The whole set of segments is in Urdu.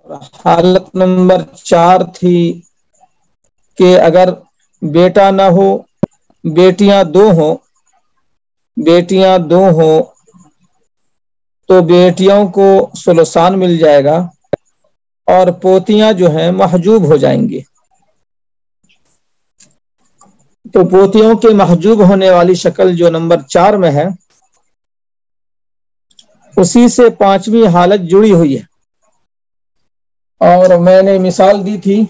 حالت نمبر 4 تھی کہ اگر بیٹا نہ ہو، بیٹیاں دو ہوں تو بیٹیوں کو ثلثان مل جائے گا اور پوتیاں جو ہیں محجوب ہو جائیں گی۔ تو پوتیوں کے محجوب ہونے والی شکل جو نمبر 4 میں ہے، اسی سے 5ویں حالت جڑی ہوئی ہے۔ اور میں نے مثال دی تھی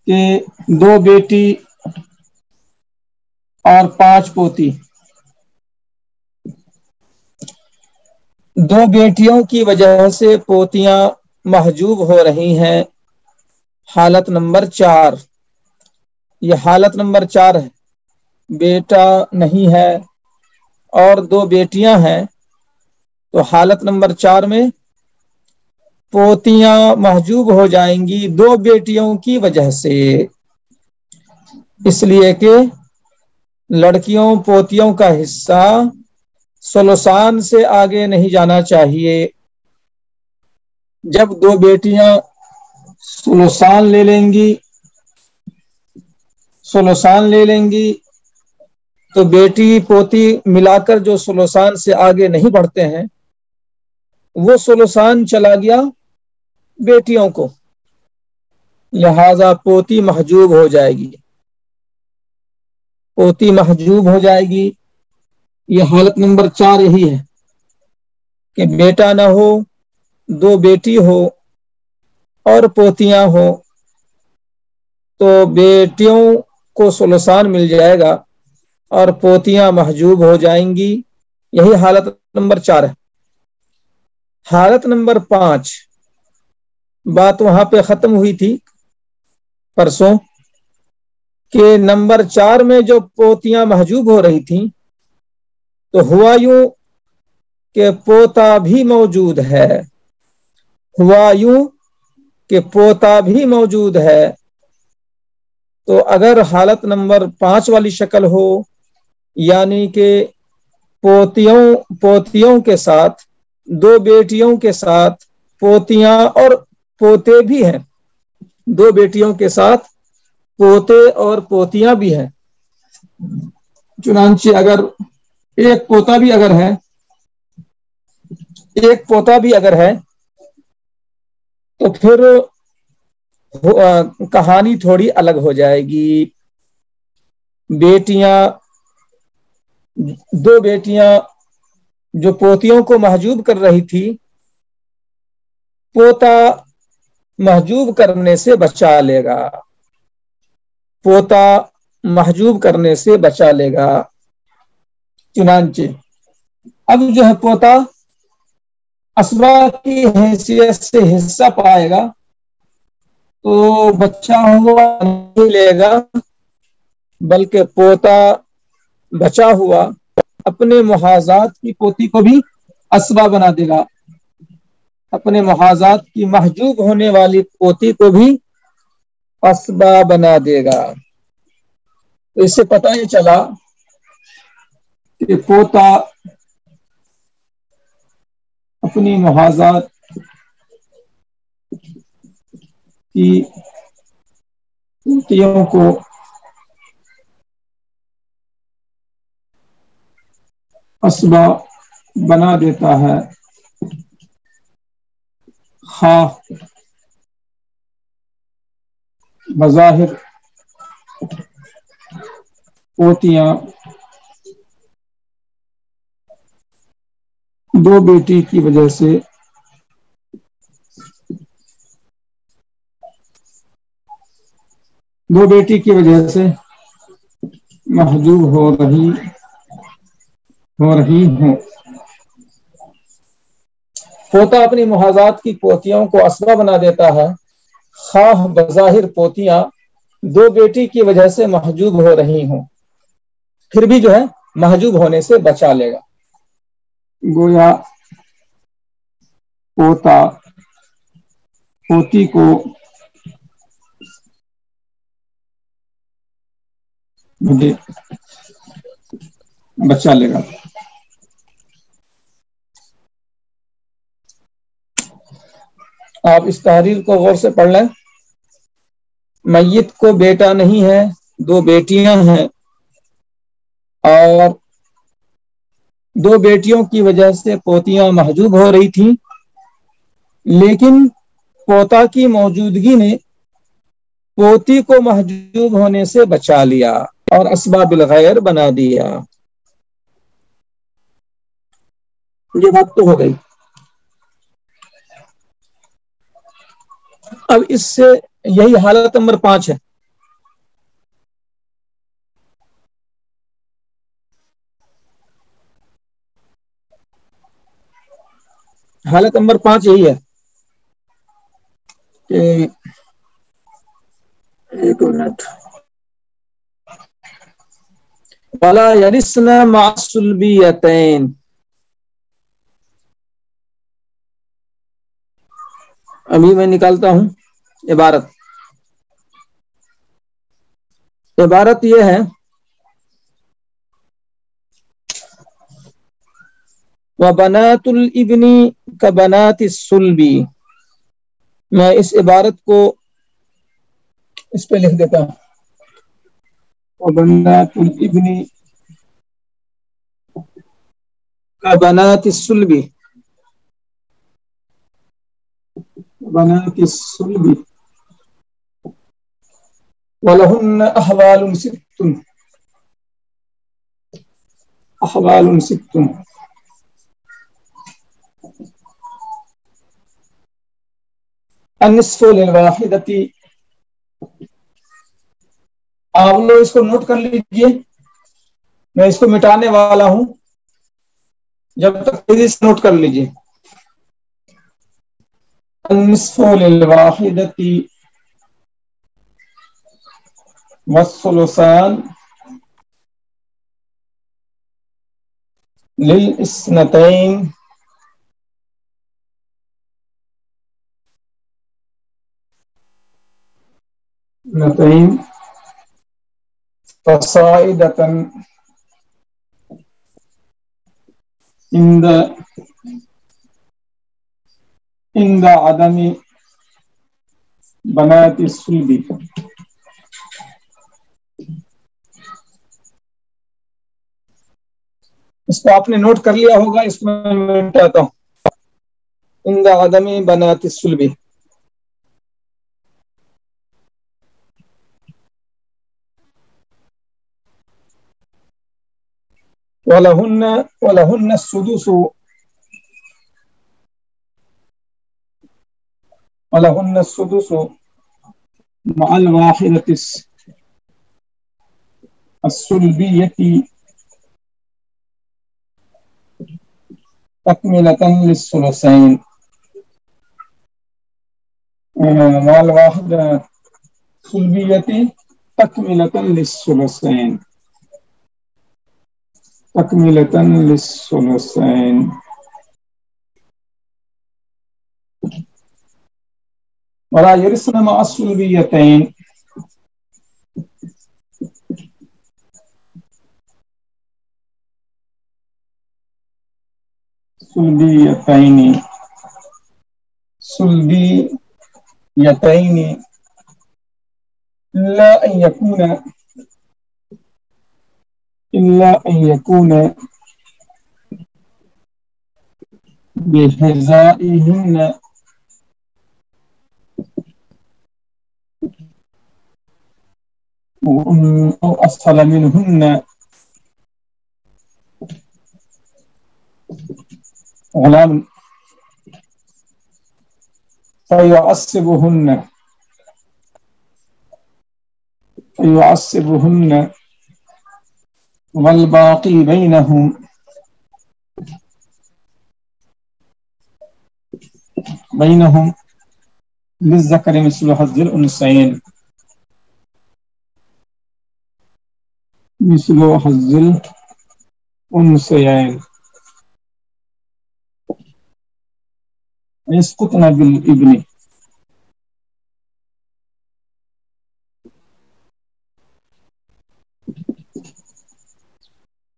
کہ 2 بیٹی اور 5 پوتی۔ 2 بیٹیوں کی وجہ سے پوتیاں محجوب ہو رہی ہیں، حالت نمبر 4۔ یہ حالت نمبر 4 ہے، بیٹا نہیں ہے اور 2 بیٹیاں ہیں، تو حالت نمبر 4 میں پوتیاں محجوب ہو جائیں گی 2 بیٹیوں کی وجہ سے، اس لیے کہ لڑکیوں پوتیوں کا حصہ ثلثان سے آگے نہیں جانا چاہیے۔ جب 2 بیٹیاں ثلثان لے لیں گی تو بیٹی پوتی ملا کر جو ثلثان سے آگے نہیں بڑھتے ہیں، وہ ثلثان چلا گیا بیٹیوں کو، لہذا پوتی محجوب ہو جائے گی۔ یہ حالت نمبر 4 یہی ہے کہ بیٹا نہ ہو، 2 بیٹی ہو اور پوتیاں ہو، تو بیٹیوں کو ثلثان مل جائے گا اور پوتیاں محجوب ہو جائیں گی۔ یہی حالت نمبر 4 ہے۔ حالت نمبر 5 بات وہاں پہ ختم ہوئی تھی پرسوں کہ نمبر 4 میں جو پوتیاں محجوب ہو رہی تھیں تو ہوا یوں کہ پوتا بھی موجود ہے۔ تو اگر حالت نمبر 5 والی شکل ہو، یعنی کہ پوتیوں کے ساتھ 2 بیٹیوں کے ساتھ پوتیاں اور پوتے بھی ہیں، 2 بیٹیوں کے ساتھ پوتے اور پوتیاں بھی ہیں، چنانچہ اگر ایک پوتا بھی اگر ہے تو پھر کہانی تھوڑی الگ ہو جائے گی۔ 2 بیٹیاں جو پوتیوں کو محجوب کر رہی تھی، پوتا محجوب کرنے سے بچا لے گا۔ چنانچہ اب جو ہے پوتا اسباب کی حیثیت سے حصہ پائے گا تو بچہ ہوا نہیں لے گا، بلکہ پوتا بچا ہوا اپنے محاذات کی پوتی کو بھی اسبا بنا دے گا، اپنے محاذات کی محجوب ہونے والی پوتی کو بھی اسبا بنا دے گا۔ تو اس سے پتہ یہ چلا کہ پوتا اپنی محاذات کی پوتیوں کو اسبا بنا دیتا ہے، خواہ بظاہر پوتیاں 2 بیٹی کی وجہ سے محجوب ہو رہی ہیں۔ پوتا اپنی محاذات کی پوتیوں کو اسبا بنا دیتا ہے، خواہ بظاہر پوتیاں 2 بیٹی کی وجہ سے محجوب ہو رہی ہوں، پھر بھی جو ہے محجوب ہونے سے بچا لے گا۔ گویا پوتا پوتی کو بچا لے گا۔ آپ اس تحریر کو غور سے پڑھ لیں. میت کو بیٹا نہیں ہے، دو بیٹیاں ہیں، اور دو بیٹیوں کی وجہ سے پوتیاں محجوب ہو رہی تھیں، لیکن پوتا کی موجودگی نے پوتی کو محجوب ہونے سے بچا لیا اور اسباب الخیر بنا دیا. یہ بات تو ہو گئی. اب اس سے یہی حالت نمبر 5 ہے. حالت نمبر 5 یہی ہے کہ ایک منٹ. وَلَا يَرِثْنَ مَعَ الصُّلْبِيَّتَيْنِ. ابھی میں نکالتا ہوں عبارت. عبارت یہ ہے وَبَنَاتُ الْإِبْنِ كَبَنَاتِ الصُّلْبِ. میں اس عبارت کو اس پہ لکھ دیتا ہوں. وَبَنَاتُ الْإِبْنِ كَبَنَاتِ الصُّلْبِ. بنات الصلب ولهن أحوال ست. أحوال ست. النصف للواحدة. آپ لوگ اس کو نوٹ کر لیجئے، میں اس کو مٹانے والا ہوں، جب تک تیزی سے نوٹ کر لیجئے. النصف للواحدة والثلثان للاثنتين اثنتين فصاعدة عند عدم بنات الصلب. اس کو آپ نے نوٹ کر لیا ہوگا، اس میں مٹاتا ہوں. عند عدم بنات الصلب. ولهن السدس. ولهن السدس مع الواحدة الصلبية تكملة للثلثين. مع الواحدة الصلبية تكملة للثلثين. تكملة للثلثين. ولا يرثن مع الصلبيتين. صلبيتين. صلبيتين إلا أن يكون بحذائهن أو أسفل منهن غلام فيعصبهن والباقي بينهم للذكر مثل حظ الأنثيين. مثل حظ الأنثيين. يسقطن بالابن.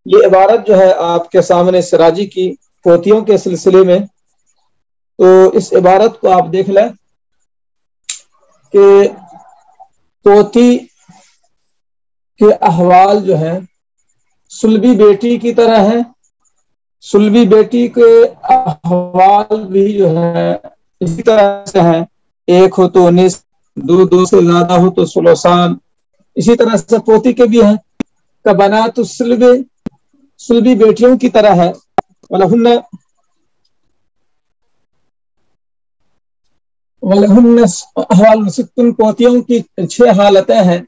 یہ عبارت جو ہے آپ کے سامنے سراجی کی پوتیوں کے سلسلے میں، تو اس عبارت کو آپ دیکھ لیں. کہ پوتی کے احوال جو ہیں سلبی بیٹی کی طرح ہیں. سلبی بیٹی کے احوال بھی جو ہے اسی طرح سے ہیں. ایک ہو تو نصف، دو سے زیادہ ہو تو ثلثان. اسی طرح سے پوتی کے بھی ہیں. کبنات السلب، سلبی بیٹیوں کی طرح ہے. ولہن احوال ستن، پوتیوں کی 6 حالتیں ہیں.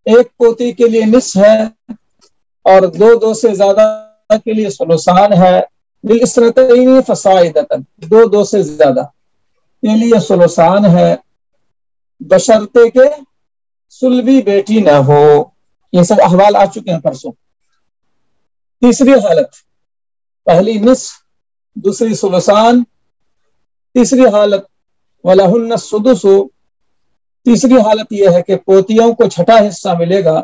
ایک پوتی کے لیے نصف ہے اور دو سے زیادہ کے لیے ثلثان ہے. للاسرتین فصاعدۃ، دو سے زیادہ کے لیے ثلثان ہے، بشرطے کہ سلبی بیٹی نہ ہو. یہ سب احوال آ چکے ہیں پرسوں. تیسری حالت، پہلی نصف، دوسری ثلثان. تیسری حالت وَلَهُنَّ السُّدُسُ، تیسری حالت یہ ہے کہ پوتیوں کو 6واں حصہ ملے گا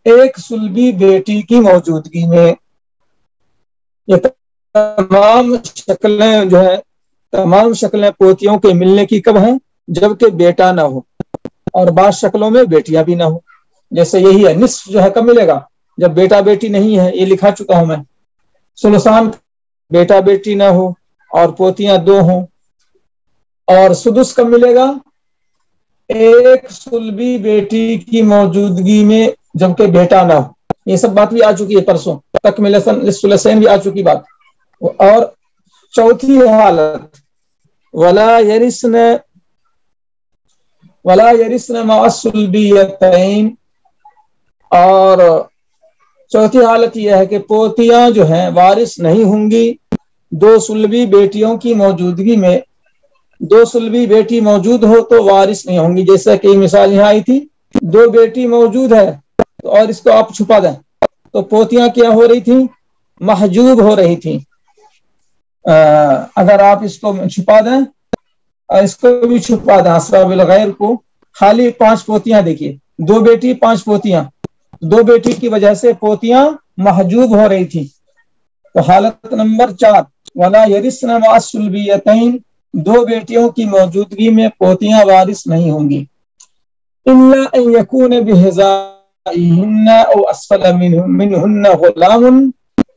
ایک سلبی بیٹی کی موجودگی میں. یہ تمام شکلیں جو ہے، تمام شکلیں پوتیوں کے ملنے کی کب ہیں؟ جبکہ بیٹا نہ ہو، اور بعض شکلوں میں بیٹیاں بھی نہ ہو. جیسے یہی ہے، نصف جو ہے کب ملے گا؟ جب بیٹا بیٹی نہیں ہے، یہ لکھا چکا ہوں میں. ثلثان بیٹا بیٹی نہ ہو اور پوتیاں 2 ہوں. اور سدس کب ملے گا؟ ایک سلبی بیٹی کی موجودگی میں جبکہ بیٹا نہ ہو. یہ سب بات بھی آ چکی ہے پرسوں. ثلثین بھی آ چکی بات. اور چوتھی حالت ولا یرثن مع السلبیتین، اور چوتھی حالت یہ ہے کہ پوتیاں جو ہیں وارث نہیں ہوں گی 2 سلبی بیٹیوں کی موجودگی میں. 2 سلبی بیٹی موجود ہو تو وارث نہیں ہوں گی. جیسا کہ مثال یہاں آئی تھی، 2 بیٹی موجود ہے اور اس کو آپ چھپا دیں تو پوتیاں کیا ہو رہی تھیں؟ محجوب ہو رہی تھیں. اگر آپ اس کو چھپا دیں اور اس کو بھی چھپا دیں، اسباب الغیر کو، خالی 5 پوتیاں دیکھیے، 2 بیٹی 5 پوتیاں، 2 بیٹی کی وجہ سے پوتیاں محجوب ہو رہی تھیں. تو حالت نمبر 4 ولا یرثن مع السلبیتین، 2 بیٹیوں کی موجودگی میں پوتیاں وارث نہیں ہوں گی. الا ان یکون بہذائہن او اسفل منہن غلام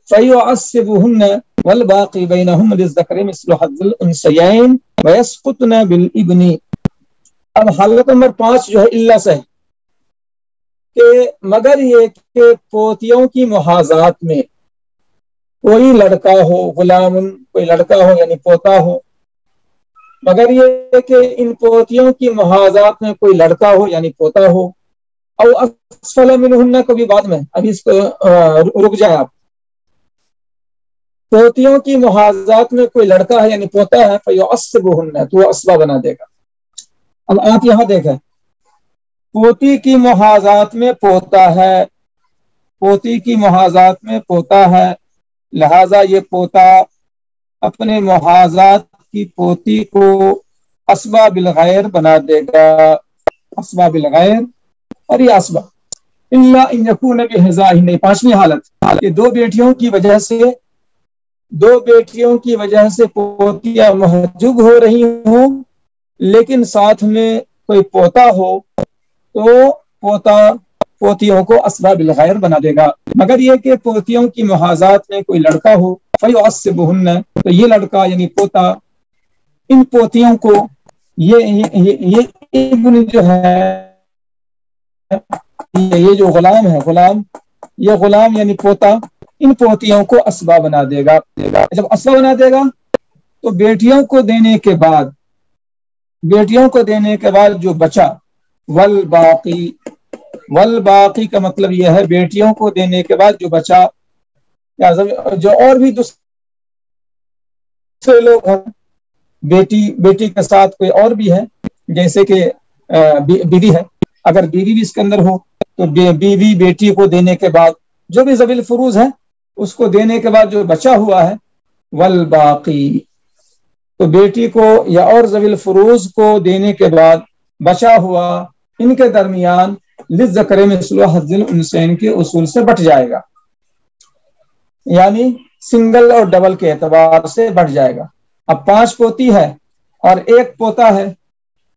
فیعصبہن والباقی بینہم للذکر مثل حظ الانثیین ویسقطن بالابن. اب حالت نمبر 5 جو ہے اللہ سے، کہ مگر یہ کہ پوتیوں کی محاذات میں کوئی لڑکا ہو، غلام کوئی لڑکا ہو یعنی پوتا ہو، مگر یہ کہ ان پوتیوں کی محاذات میں کوئی لڑکا ہو یعنی پوتا ہو. او اسفل منہن، کبھی بعد میں، ابھی اس کو رک جائیں آپ. پوتیوں کی محاذات میں کوئی لڑکا ہے یعنی پوتا ہے، فیعصبہن، تو وہ اسبہ بنا دے گا. اب آپ یہاں دیکھیں، پوتی کی محاذات میں پوتا ہے، پوتی کی محاذات میں پوتا ہے، لہذا یہ پوتا اپنے محاذات کی پوتی کو اسبہ بالغیر بنا دے گا. اسبہ بالغیر، اور یہ اسبہ الا ان یکون بہذائہن، 5ویں حالت کہ 2 بیٹیوں کی وجہ سے پوتیاں محجوب ہو رہی ہوں، لیکن ساتھ میں کوئی پوتا ہو تو پوتا پوتیوں کو اسبہ بالغیر بنا دے گا. مگر یہ کہ پوتیوں کی محاذات میں کوئی لڑکا ہو، فیعصبہن، تو یہ لڑکا یعنی پوتا ان پوتیوں کو، یہ ابن جو ہے، یہ جو غلام ہے، یہ غلام یعنی پوتا ان پوتیوں کو اسبہ بنا دے گا. جب اسبہ بنا دے گا تو بیٹیوں کو دینے کے بعد جو بچا، والباقی کا مطلب یہ ہے بیٹیوں کو دینے کے بعد جو بچا، جو اور بھی دوسرے لوگ ہیں، بیٹی کے ساتھ کوئی اور بھی ہے، جیسے کہ بیوی ہے، اگر بیوی بھی اس کے اندر ہو تو بیوی بیٹی کو دینے کے بعد جو بھی ذوی الفروض ہے اس کو دینے کے بعد جو بچا ہوا ہے، والباقی، تو بیٹی کو یا اور ذوی الفروض کو دینے کے بعد بچا ہوا ان کے درمیان للذکر مثل حظ الانثیین کے اصول سے بٹ جائے گا، یعنی سنگل اور ڈبل کے اعتبار سے بٹ جائے گا. اب 5 پوتی ہے اور 1 پوتا ہے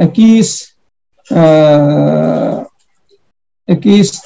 21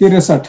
63,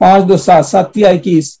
5 2 7, 7 21,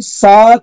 7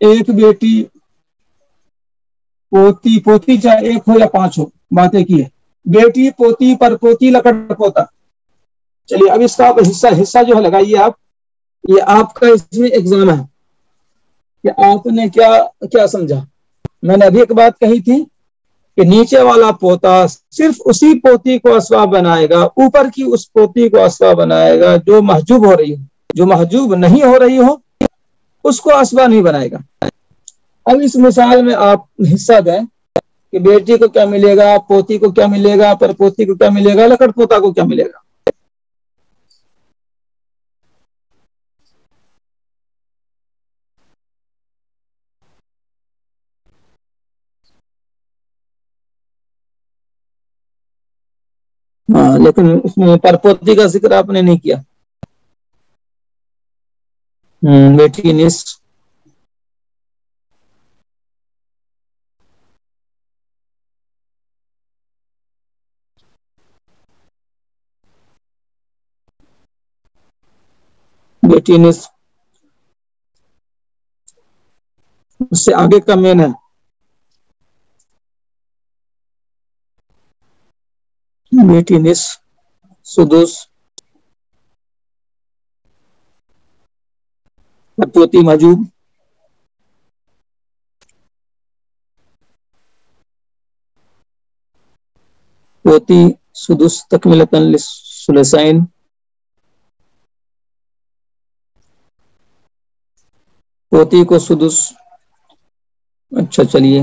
ایک بیٹی پوتی، پوتی چاہے ایک ہو یا 5 ہو، باتیں کی ہے، بیٹی پوتی پر پوتی لکڑ پوتا. چلیے اب اس کا حصہ جو ہے لگائیے آپ. یہ آپ کا اس میں ایگزام ہے کہ آپ نے کیا کیا سمجھا. میں نے ابھی ایک بات کہی تھی کہ نیچے والا پوتا صرف اسی پوتی کو اسباب بنائے گا، اوپر کی اس پوتی کو اسباب بنائے گا جو محجوب ہو رہی ہو. جو محجوب نہیں ہو رہی ہو اس کو اسباب نہیں بنائے گا. اب اس مثال میں آپ حصہ دیں کہ بیٹی کو کیا ملے گا، پوتی کو کیا ملے گا، پر پوتی کو کیا ملے گا، لکڑ پوتا کو کیا ملے گا. ہاں لیکن اس میں پر پوتی کا ذکر آپ نے نہیں کیا. بیٹی نصف، بیٹی نصف، اس سے آگے کا مین ہے بیٹی نصف، سدس، پوتی محجوب، پوتی سدس تکملۃ للثلثین، پوتی کو سدس. اچھا چلیے،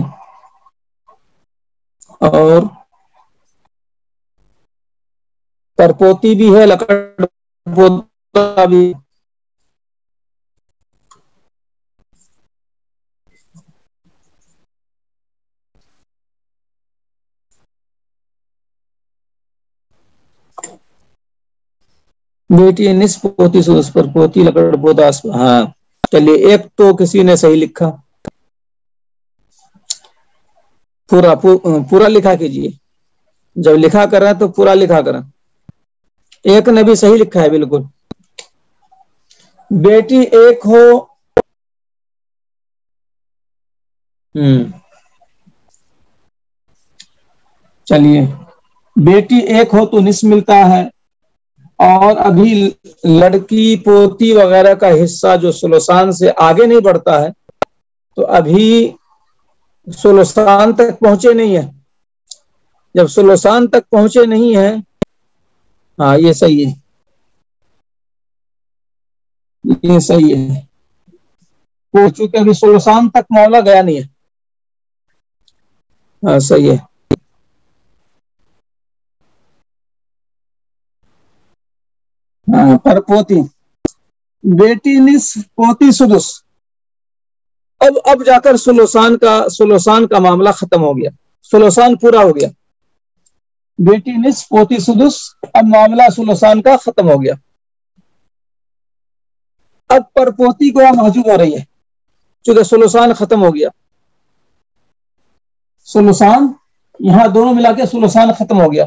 اور پرپوتی بھی ہے، لکڑ پوتا بھی. بیٹی نصف، پوتی سدس، پر پوتی لکڑ پوتا. ہاں چلیے، ایک تو کسی نے صحیح لکھا. پورا لکھا کیجیے، جب لکھا کریں تو پورا لکھا کریں. ایک نے بھی صحیح لکھا ہے بالکل. بیٹی ایک ہو. چلیے، بیٹی ایک ہو تو نصف ملتا ہے، اور ابھی لڑکی پوتی وغیرہ کا حصہ جو ثلثان سے آگے نہیں بڑھتا ہے تو ابھی ثلثان تک پہنچے نہیں ہے. جب ثلثان تک پہنچے نہیں ہے، ہاں یہ صحیح ہے، یہ صحیح ہے. وہ چونکہ ابھی ثلثان تک معاملہ گیا نہیں ہے. ہاں صحیح ہے. ہاں پر پوتی، بیٹی نصف، پوتی سدس. اب جا کر ثلثان کا معاملہ ختم ہو گیا، ثلثان پورا ہو گیا. بیٹی نصف، پوتی سدس، اب معاملہ ثلثان کا ختم ہو گیا. اب پر پوتی کو محجوب ہو رہی ہے چونکہ ثلثان ختم ہو گیا. ثلثان یہاں دونوں ملا کے ثلثان ختم ہو گیا.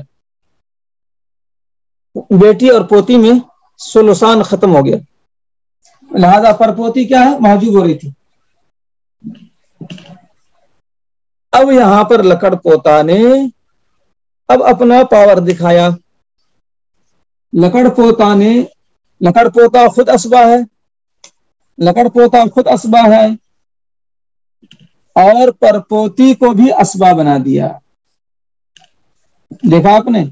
بیٹی اور پوتی میں ثلثان ختم ہو گیا، لہذا پر پوتی کیا ہے، محجوب ہو رہی تھی. اب یہاں پر لکڑ پوتا نے اب اپنا پاور دکھایا. لکڑ پوتا خود اسبا ہے، لکڑ پوتا خود اسبا ہے، اور پرپوتی کو بھی اسبا بنا دیا. دیکھا آپ نے،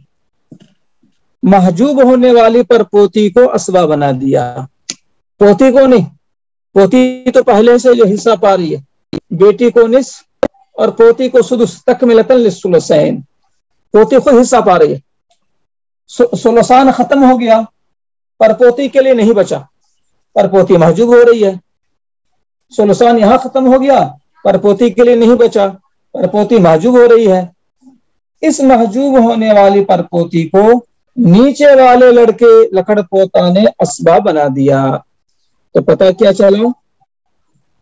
محجوب ہونے والی پرپوتی کو اسبا بنا دیا، پوتی کو نہیں. پوتی تو پہلے سے جو حصہ پا رہی ہے، بیٹی کو نصف اور پوتی کو سدس تکملۃ للثلثین. پوتی خود حصہ پا رہی ہے. ثلثان ختم ہو گیا، پر پوتی کے لیے نہیں بچا، پر پوتی محجوب ہو رہی ہے. ثلثان یہاں ختم ہو گیا، پر پوتی کے لیے نہیں بچا، پر پوتی محجوب ہو رہی ہے. اس محجوب ہونے والی پر پوتی کو نیچے والے لڑکے لکڑ پوتا نے اسبا بنا دیا. تو پتہ کیا چلا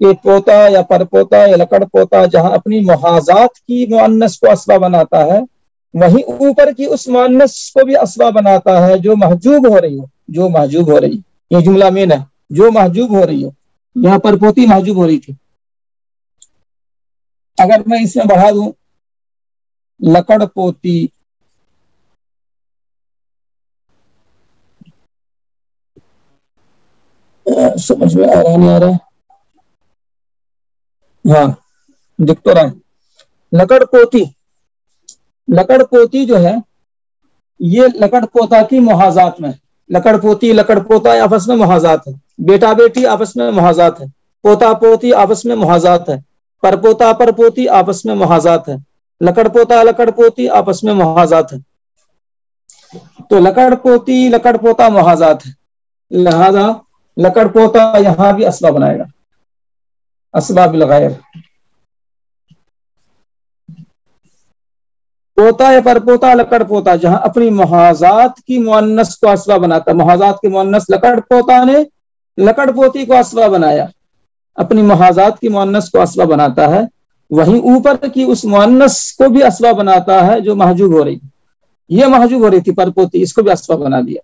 کہ پوتا یا پر پوتا یا لکڑ پوتا جہاں اپنی محاذات کی مؤنث کو اسبا بناتا ہے، وہیں اوپر کی اس مؤنث کو بھی اسبا بناتا ہے جو محجوب ہو رہی ہو. جو محجوب ہو رہی، یہ جملہ مین ہے، جو محجوب ہو رہی ہو. یہاں پر پوتی محجوب ہو رہی تھی، اگر میں اس میں بڑھا دوں لکڑ پوتی، سمجھ میں آ رہا نہیں آ رہا؟ ہاں دکھ تو رہا ہے۔ لکڑ پوتی جو ہے یہ لکڑ پوتا کی محاذات میں، لکڑ پوتی لکڑ پوتا آپس میں محاذات ہے، بیٹا بیٹی آپس میں محاذات ہے، پوتا پوتی آپس میں محاذات ہے، پر پوتا پر پوتی آپس میں محاذات ہے، لکڑ پوتی آپس میں محاذات ہے۔ تو لکڑ پوتا محاذات ہے، لہذا لکڑ پوتا یہاں بھی اسباب بنائے گا، اسباب الغیر۔ پوتا یا پر پوتا لکڑ پوتا جہاں اپنی محاذات کی مؤنث کو اسباب بناتا ہے، محاذات کی مؤنث لکڑ پوتا نے لکڑ پوتی کو اسباب بنایا، اپنی محاذات کی مؤنث کو اسباب بناتا ہے، وہیں اوپر کی اس مؤنث کو بھی اسباب بناتا ہے جو محجوب ہو رہی، یہ محجوب ہو رہی تھی پر پوتی، اس کو بھی اسباب بنا دیا۔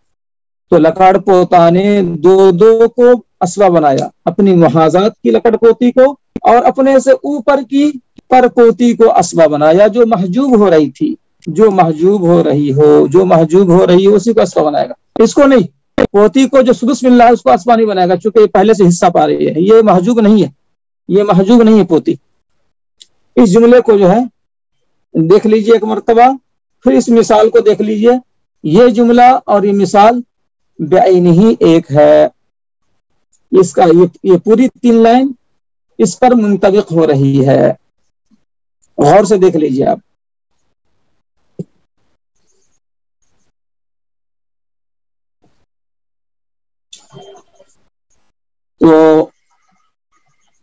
تو لکڑ پوتا نے دو کو اسباب بنایا، اپنی محاذات کی لکڑ پوتی کو اور اپنے سے اوپر کی پر پوتی کو اسباب بنایا جو محجوب ہو رہی تھی، جو محجوب ہو رہی ہو اسی کو اسباب بنائے گا، اس کو نہیں، پوتی کو جو سدس مل رہا ہے اس کو اسباب نہیں بنائے گا، چونکہ پہلے سے حصہ پا رہی ہے، یہ محجوب نہیں ہے، یہ محجوب نہیں ہے پوتی۔ اس جملے کو جو ہے دیکھ لیجئے ایک مرتبہ، پھر اس مثال کو دیکھ لیجئے، یہ جملہ اور یہ مثال بعینہ ہی ایک ہے، اس کا یہ پوری 3 لائن اس پر منطبق ہو رہی ہے، غور سے دیکھ لیجئے آپ۔ تو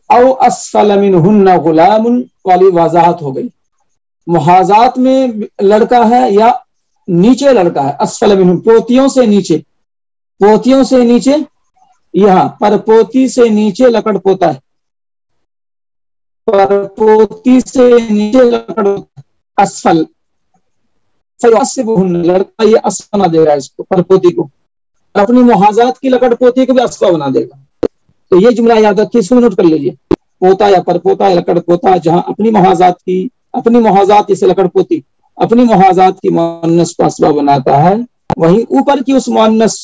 او اسفل منہن غلام والی وضاحت ہو گئی، محاذات میں لڑکا ہے یا نیچے لڑکا ہے، اسفل منہن پوتیوں سے نیچے یہاں پر پوتی سے نیچے لکڑ پوتا ہے، پر پوتی سے نیچے لکڑ اسفل لڑکا یہ اسفل بنا دے رہا ہے اس کو، پر پوتی کو، اپنی محاذات کی لکڑ پوتی کو بھی اسفل بنا دے گا۔ تو یہ جملہ یاد رکھیے، اس کو نوٹ کر لیجیے، پوتا یا پر پوتا یا لکڑ پوتا جہاں اپنی محاذات جیسے لکڑ پوتی اپنی محاذات کی مؤنث کو اسباب بناتا ہے، وہیں اوپر کی اس مؤنث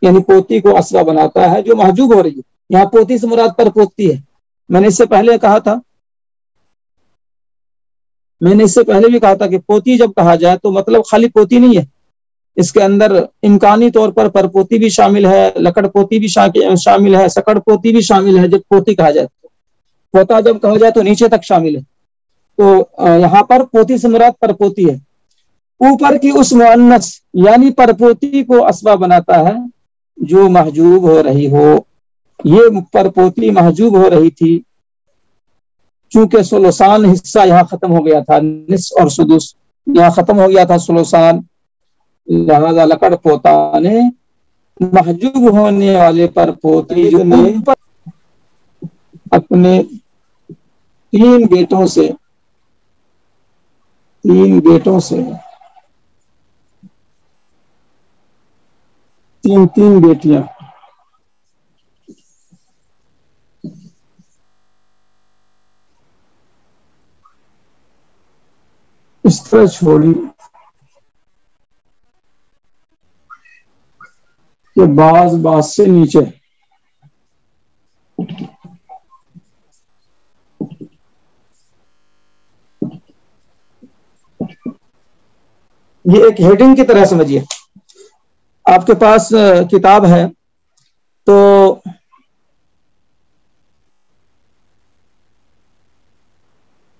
یعنی پوتی کو اسباب بناتا ہے جو محجوب ہو رہی ہے، یہاں پوتی سے مراد پر پوتی ہے۔ میں نے اس سے پہلے بھی کہا تھا کہ پوتی جب کہا جائے تو مطلب خالی پوتی نہیں ہے، اس کے اندر امکانی طور پر پرپوتی بھی شامل ہے، لکڑ پوتی بھی شامل ہے، سکڑ پوتی بھی شامل ہے۔ جب پوتی کہا جائے، پوتا جب کہا جائے تو نیچے تک شامل ہے، تو یہاں پر پوتی سے مراد پرپوتی ہے، اوپر کی اس مؤنث یعنی پرپوتی کو اسباب بناتا ہے جو محجوب ہو رہی ہو۔ یہ پرپوتی محجوب ہو رہی تھی، چونکہ ثلثان حصہ یہاں ختم ہو گیا تھا، نصف اور سدس یہاں ختم ہو گیا تھا ثلثان، لہذا لکڑ پوتا نے محجوب ہونے والے پر پوتی جو نے اپنے 3 بیٹوں سے 3 بیٹیاں اس طرح چھوڑی کہ بعض سے نیچے، یہ ایک ہیڈنگ کی طرح سمجھیے، آپ کے پاس کتاب ہے تو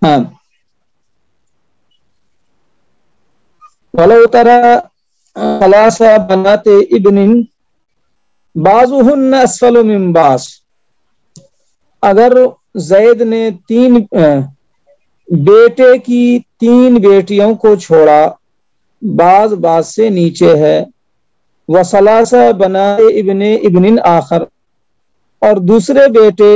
ہاں وَلَوْ تَرَى ثَلَاثَ بَنَاتِ ابْنٍ بَعْضُهُنَّ أَسْفَلُ مِنْ بَعْضٍ، اگر زید نے 3 بیٹے کی 3 بیٹیوں کو چھوڑا، بعض سے نیچے ہے، وَثَلَاثَ بَنَاتِ ابْنٍ آخر، اور دوسرے بیٹے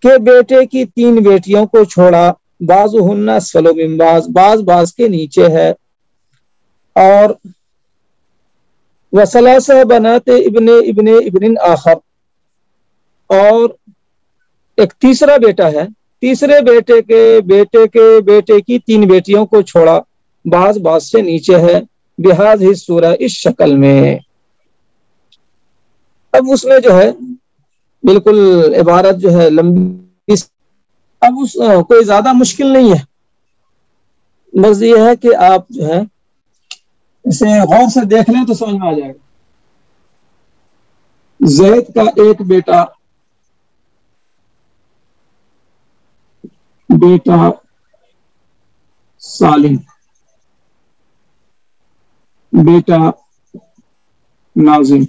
کے بیٹے کی 3 بیٹیوں کو چھوڑا، بعضُهُنَّ أَسْفَلُ مِنْ بَعْضٍ، بعض کے نیچے ہے، اور وَثَلَاثَ بَنَاتِ ابْنٍ آخر، اور ایک تیسرا بیٹا ہے تیسرے بیٹے کے بیٹے کی 3 بیٹیوں کو چھوڑا، بعض سے نیچے ہے، بہذہ سورہ، اس شکل میں۔ اب اس میں جو ہے بالکل عبارت جو ہے لمبی، اب کوئی زیادہ مشکل نہیں ہے، بس یہ ہے کہ آپ جو ہے اسے غور سے دیکھ لیں تو سمجھ میں آ جائے گا۔ زید کا ایک بیٹا سالم، بیٹا ناظم،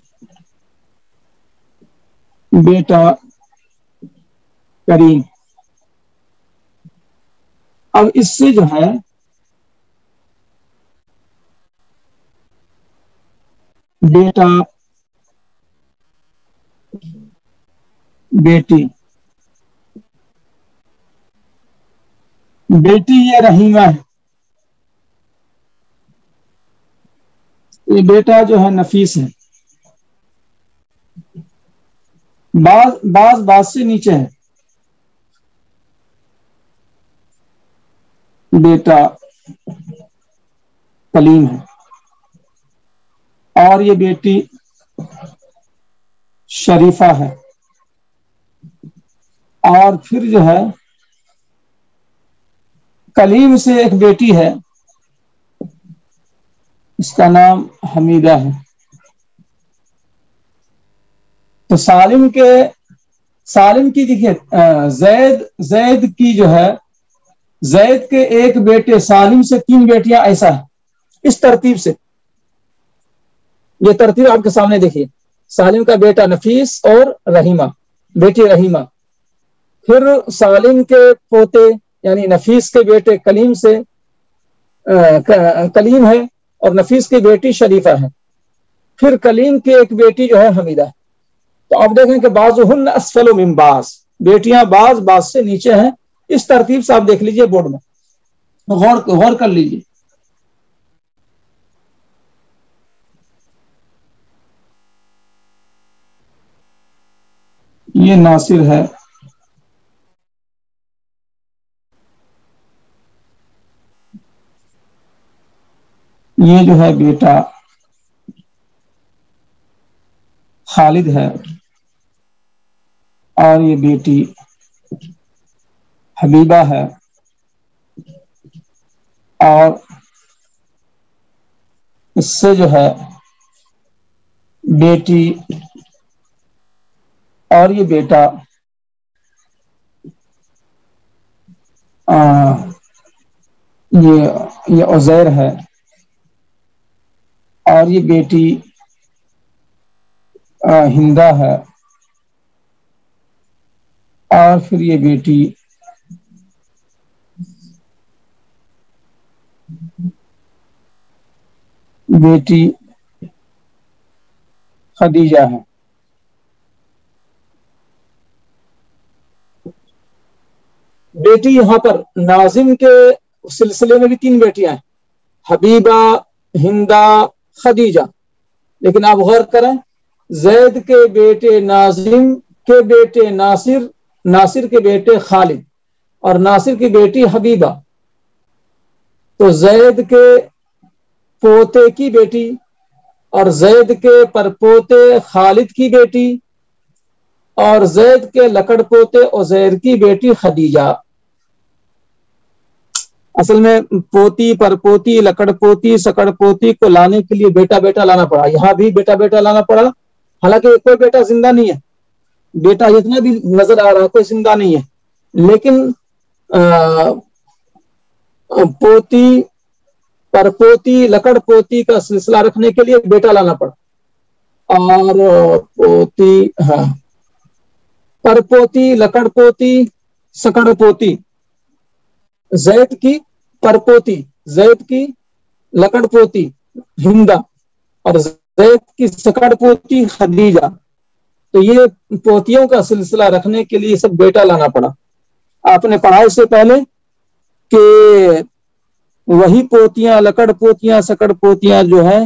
بیٹا کریم۔ اب اس سے جو ہے بیٹا بیٹی، بیٹی یہ رحیمہ ہے، یہ بیٹا جو ہے نفیس ہے، بعض سے نیچے ہے، بیٹا کلیم ہے، اور یہ بیٹی شریفہ ہے، اور پھر جو ہے کلیم سے ایک بیٹی ہے، اس کا نام حمیدہ ہے۔ تو سالم کی دیکھیے زید کی جو ہے زید کے ایک بیٹے سالم سے 3 بیٹیاں، ایسا ہے اس ترتیب سے، یہ ترتیب آپ کے سامنے دیکھیے، سالم کا بیٹا نفیس اور رحیمہ، بیٹی رحیمہ، پھر سالم کے پوتے یعنی نفیس کے بیٹے کلیم سے کلیم ہے، اور نفیس کی بیٹی شریفہ ہے، پھر کلیم کی ایک بیٹی جو ہے حمیدہ ہے۔ تو آپ دیکھیں کہ بعضہن اسفل من بعض، بیٹیاں بعض سے نیچے ہیں، اس ترتیب سے آپ دیکھ لیجئے بورڈ میں، غور کر لیجئے۔ یہ ناصر ہے، یہ جو ہے بیٹا خالد ہے، اور یہ بیٹی حبیبہ ہے، اور اس سے جو ہے بیٹی اور یہ بیٹا یہ عزیر ہے، اور یہ بیٹی ہندہ ہے، اور پھر یہ بیٹی خدیجہ ہے۔ بیٹی یہاں پر ناظم کے سلسلے میں بھی 3 بیٹیاں ہیں، حبیبہ، ہندہ، خدیجہ، لیکن آپ غور کریں، زید کے بیٹے ناظم کے بیٹے ناصر کے بیٹے خالد، اور ناصر کی بیٹی حبیبہ، تو زید کے پوتے کی بیٹی اور زید کے پرپوتے خالد کی بیٹی اور زید کے لکڑ پوتے عزیر کی بیٹی خدیجہ۔ اصل میں پوتی، پرپوتی، لکڑ پوتی، سکڑ پوتی کو لانے کے لیے بیٹا لانا پڑا، یہاں بھی بیٹا لانا پڑا، حالانکہ کوئی بیٹا زندہ نہیں ہے، بیٹا جتنا بھی نظر آ رہا ہے کوئی زندہ نہیں ہے، لیکن پوتی، پرپوتی، لکڑ پوتی کا سلسلہ رکھنے کے لیے بیٹا لانا پڑا، اور پوتی، ہاں، پرپوتی، لکڑ پوتی، سکڑ پوتی، زید کی پرپوتی، زید کی لکڑ پوتی ہندہ، اور زید کی سکڑ پوتی خدیجہ، تو یہ پوتیوں کا سلسلہ رکھنے کے لیے سب بیٹا لانا پڑا۔ آپ نے پڑھا اس سے پہلے کہ وہی پوتیاں، لکڑ پوتیاں، سکڑ پوتیاں جو ہیں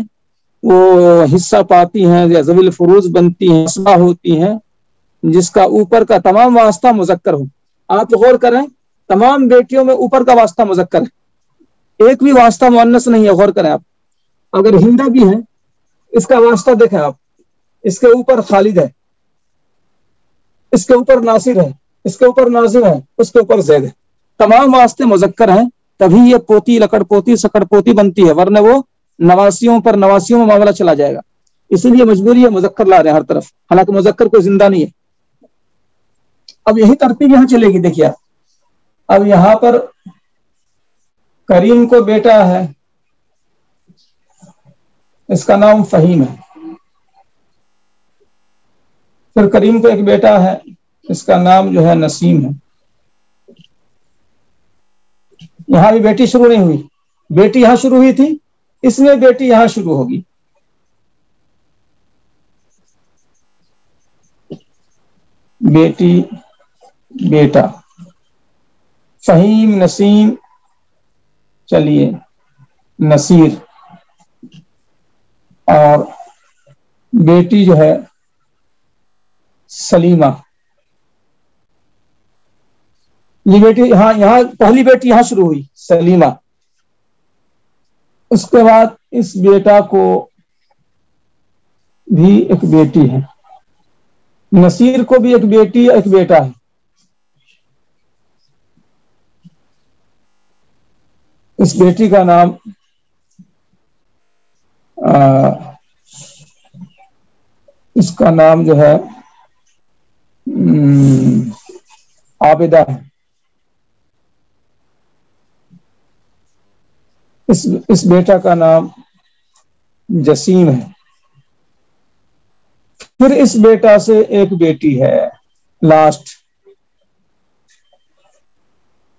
وہ حصہ پاتی ہیں یا ذوی الفروض بنتی ہیں، اسبا ہوتی ہیں، جس کا اوپر کا تمام واسطہ مذکر ہو۔ آپ غور کریں تمام بیٹیوں میں اوپر کا واسطہ مذکر ہے، ایک بھی واسطہ مؤنث نہیں ہے. غور کریں آپ. اگر ہندا بھی ہے اس کا واسطہ دیکھیں آپ، اس کے اوپر خالد ہے، اس کے اوپر ناصر ہے، اس کے اوپر ناظم ہے، اس کے اوپر زید ہے. تمام واسطے مذکر ہیں، تبھی یہ پوتی لکڑ پوتی سکڑ پوتی بنتی ہے، ورنہ وہ نواسیوں پر نواسیوں میں معاملہ چلا جائے گا. اسی لیے مجبوری ہے مذکر لا رہے ہیں ہر طرف، حالانکہ مذکر کوئی زندہ نہیں ہے. اب یہی ترتیب یہاں چلے گی. دیکھیے اب یہاں پر کریم کو بیٹا ہے، اس کا نام فہیم ہے. پھر کریم کو ایک بیٹا ہے، اس کا نام جو ہے نسیم ہے. یہاں بھی بیٹی شروع نہیں ہوئی، بیٹی یہاں شروع ہوئی تھی، اس میں بیٹی یہاں شروع ہوگی. بیٹی بیٹا فہیم نسیم، چلیے نصیر، اور بیٹی جو ہے سلیمہ. یہ بیٹی یہاں پہلی بیٹی یہاں شروع ہوئی سلیمہ. اس کے بعد اس بیٹا کو بھی ایک بیٹی ہے، نصیر کو بھی ایک بیٹی ایک بیٹا ہے. اس بیٹی کا نام اس کا نام جو ہے عابدہ ہے. اس بیٹا کا نام جسیم ہے. پھر اس بیٹا سے ایک بیٹی ہے لاسٹ،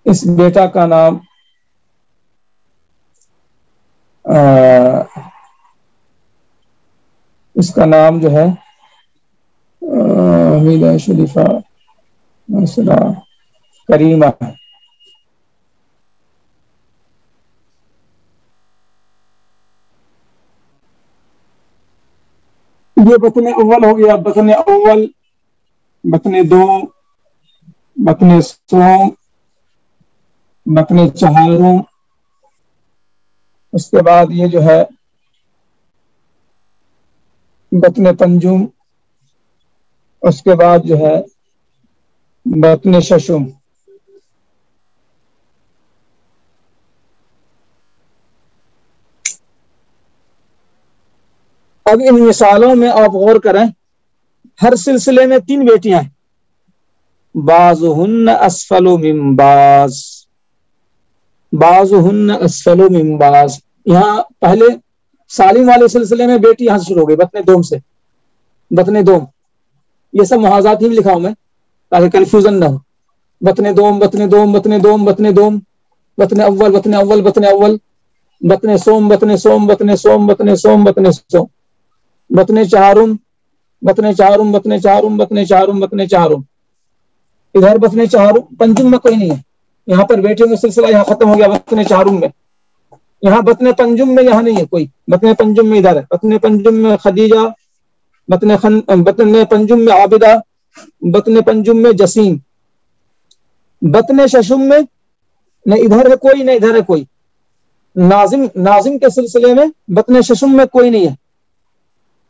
اس بیٹا کا نام اس کا نام جو ہے حمیدہ شریفہ ناصرہ کریمہ ہے. یہ بطن اول ہو گیا. بطن اول، بطن دوم، بطن سوم، بطن چہارم. اس کے بعد یہ جو ہے بطن پنجم، اس کے بعد جو ہے بطن ششم. اب ان مثالوں میں آپ غور کریں، ہر سلسلے میں 3 بیٹیاں ہیں. بعضہن اسفل من بعض، بعضہن اسفل من بعض. یہاں پہلے سالم والے سلسلے میں بیٹی یہاں سے شروع ہو گئی بطن دوم سے. بطن دوم یہ سب محاذات ہی میں لکھا ہوں میں تاکہ کنفیوژن نہ ہو. بطن دوم، بطن دوم، بطن دوم، بطن دوم، بطن اول، بطن اول، بطن اول، بطن سوم، بطن سوم، بطن سوم، بطن سوم، بطن سوم، بطن چہارم، بطن چہارم، بطن چہارم، بطن چہارم، بطن چہارم. ادھر بطن چہارم پنجم میں کوئی نہیں ہے، یہاں پر بیٹیوں کا سلسلہ یہاں ختم ہو گیا بطن چہارم میں. یہاں بطن پنجم میں یہاں نہیں ہے کوئی، بطن پنجم میں ادھر ہے. بطن پنجم میں خدیجہ، بطن پنجم میں عابدہ، بطن پنجم میں جسیم. بطن ششم میں نہ ادھر ہے کوئی نہ ادھر ہے کوئی. ناظم کے سلسلے میں بطن ششم میں کوئی نہیں ہے،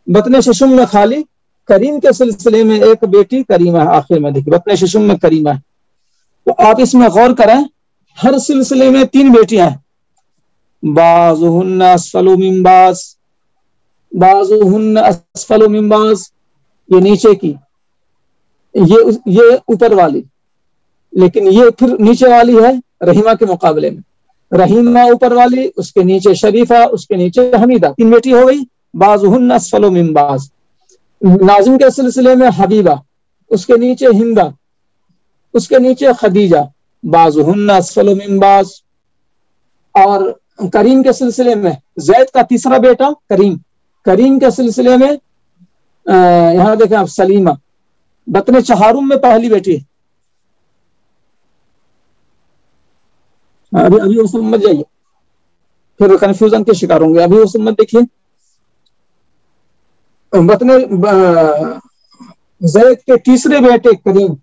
بطن ششم میں خالی. کریم کے سلسلے میں ایک بیٹی کریمہ ہے آخر میں. دیکھیے بطن ششم میں کریمہ ہے. تو آپ اس میں غور کریں، ہر سلسلے میں 3 بیٹیاں ہیں. بعضہن اسفل من بعض، بعضہن اسفل من بعض، یہ نیچے کی، یہ اوپر والی. لیکن یہ پھر نیچے والی ہے رحیمہ کے مقابلے میں. رحیمہ اوپر والی، اس کے نیچے شریفہ، اس کے نیچے حمیدہ. 3 بیٹی ہو گئی. بعضہن اسفل من بعض. ناظم کے سلسلے میں حبیبہ، اس کے نیچے ہندہ، اس کے نیچے خدیجہ. بعضہن اسفل من بعض. اور کریم کے سلسلے میں زید کا تیسرا بیٹا کریم. کریم کے سلسلے میں یہاں دیکھیں آپ سلیمہ. بطن چہارم میں پہلی بیٹی ہے. ابھی اس مت جائیے، پھر کنفیوژن کے شکار ہوں گے. ابھی اس مت دیکھیے. بطن زید کے تیسرے بیٹے کریم،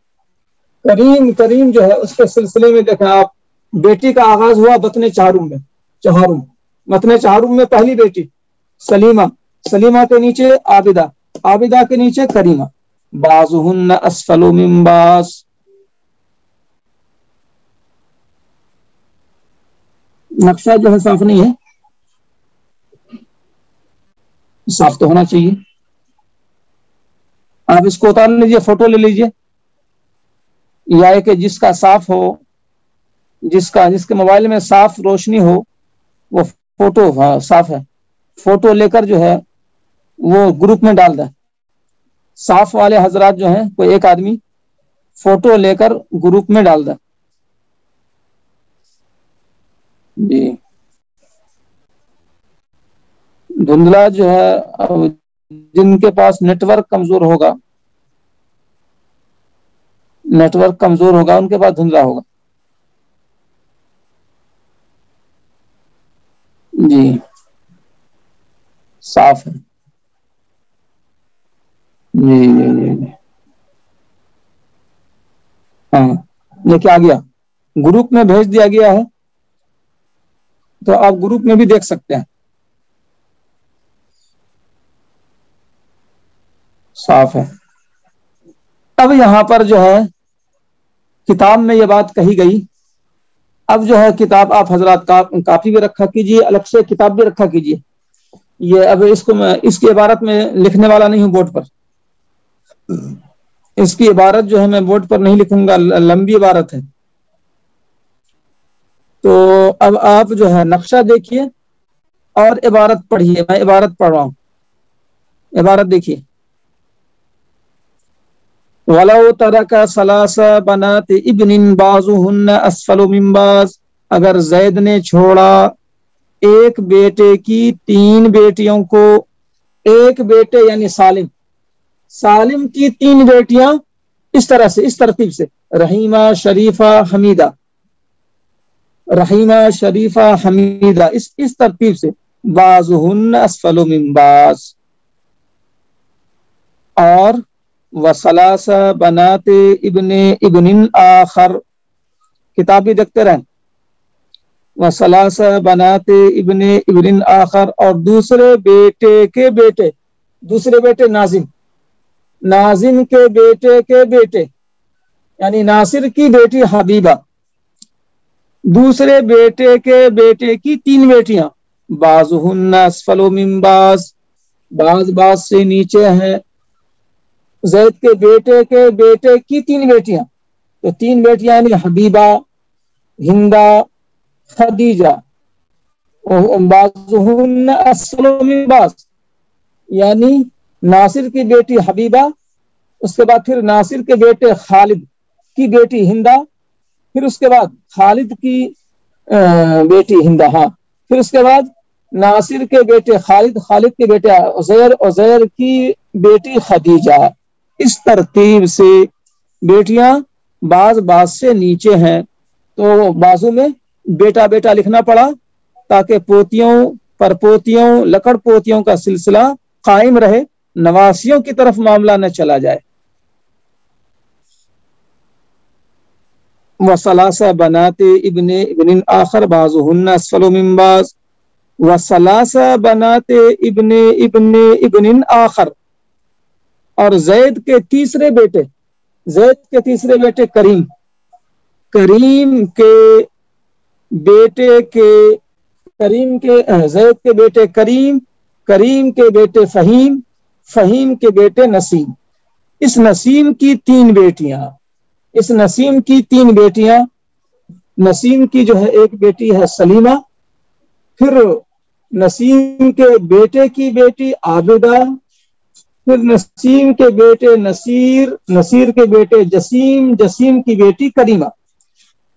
کریم کریم جو ہے اس کے سلسلے میں دیکھیں آپ، بیٹی کا آغاز ہوا بطن چہارم میں، چہارم بطن چہارم میں پہلی بیٹی سلیمہ، سلیمہ کے نیچے عابدہ، عابدہ کے نیچے کریمہ، بعضہن اسفل من بعض۔ نقشہ جو ہے صاف نہیں ہے، صاف تو ہونا چاہیے۔ آپ اس کو اتار لیجیے، فوٹو لے لیجیے، یا کہ جس کا صاف ہو، جس کے موبائل میں صاف روشنی ہو وہ فوٹو صاف ہے، فوٹو لے کر جو ہے وہ گروپ میں ڈال دیں۔ صاف والے حضرات جو ہیں کوئی ایک آدمی فوٹو لے کر گروپ میں ڈال دیں۔ جی دھندلا جو ہے جن کے پاس نیٹ ورک کمزور ہوگا، نیٹ ورک کمزور ہوگا ان کے پاس دھندلا ہوگا۔ جی صاف ہے، جی جی جی جی ہاں یہ کیا گیا، گروپ میں بھیج دیا گیا ہے، تو آپ گروپ میں بھی دیکھ سکتے ہیں۔ صاف ہے۔ اب یہاں پر جو ہے کتاب میں یہ بات کہی گئی، اب جو ہے کتاب آپ حضرات کاپی بھی رکھا کیجیے، الگ سے کتاب بھی رکھا کیجیے۔ یہ اب اس کو میں اس کی عبارت میں لکھنے والا نہیں ہوں بورڈ پر، اس کی عبارت جو ہے میں بورڈ پر نہیں لکھوں گا، لمبی عبارت ہے۔ تو اب آپ جو ہے نقشہ دیکھیے اور عبارت پڑھیے، میں عبارت پڑھ رہا ہوں، عبارت دیکھیے۔ وَلَوْ تَرَكَ ثَلَاثَ بَنَاتِ ابْنٍ بَعْضُهُنَّ أَسْفَلُ مِنْ بَعْضٍ، اگر زید نے چھوڑا ایک بیٹے کی تین بیٹیوں کو، ایک بیٹے یعنی سالم، سالم کی تین بیٹیاں اس طرح سے، اس ترتیب سے، رحیمہ شریفہ حمیدہ، رحیمہ شریفہ حمیدہ، اس ترتیب سے، بعضہن اسفل من بعض، اور وثلاث بنات ابن آخر، کتاب بھی دیکھتے رہیں، وثلاث بنات ابن آخر، اور دوسرے بیٹے کے بیٹے، دوسرے بیٹے ناظم، ناظم کے بیٹے یعنی ناصر کی بیٹی حبیبہ، دوسرے بیٹے کی تین بیٹیاں، بعضہن اسفل من بعض، بعض سے نیچے ہیں، زید کے بیٹے کی تین بیٹیاں، تو تین بیٹیاں یعنی حبیبہ، ہندہ، خدیجہ، بعضہن اسفل من بعض، یعنی ناصر کی بیٹی حبیبہ، اس کے بعد پھر ناصر کے بیٹے خالد کی بیٹی ہندہ، پھر اس کے بعد خالد کی بیٹی ہندہ، ہاں پھر اس کے بعد ناصر کے بیٹے خالد کے بیٹے عزیر کی بیٹی خدیجہ، اس ترتیب سے بیٹیاں بعض سے نیچے ہیں، تو بازو میں بیٹا بیٹا لکھنا پڑا تاکہ پوتیوں پر پوتیوں لکڑ پوتیوں کا سلسلہ قائم رہے، نواسیوں کی طرف معاملہ نہ چلا جائے۔ وثلاث بنات ابن آخر بعضهن اسفل من بعض، وثلاث بنات ابن آخر، اور زید کے تیسرے بیٹے، زید کے تیسرے بیٹے کریم، کریم کے بیٹے کے، کریم کے زید کے بیٹے کریم، کریم کے بیٹے فہیم، فہیم کے بیٹے نسیم، اس نسیم کی تین بیٹیاں، اس نسیم کی تین بیٹیاں، نسیم کی جو ہے ایک بیٹی ہے سلیمہ، پھر نسیم کے بیٹے کی بیٹی عابدہ، پھر نسیم کے بیٹے نصیر، نصیر کے بیٹے جسیم، جسیم کی بیٹی کریمہ،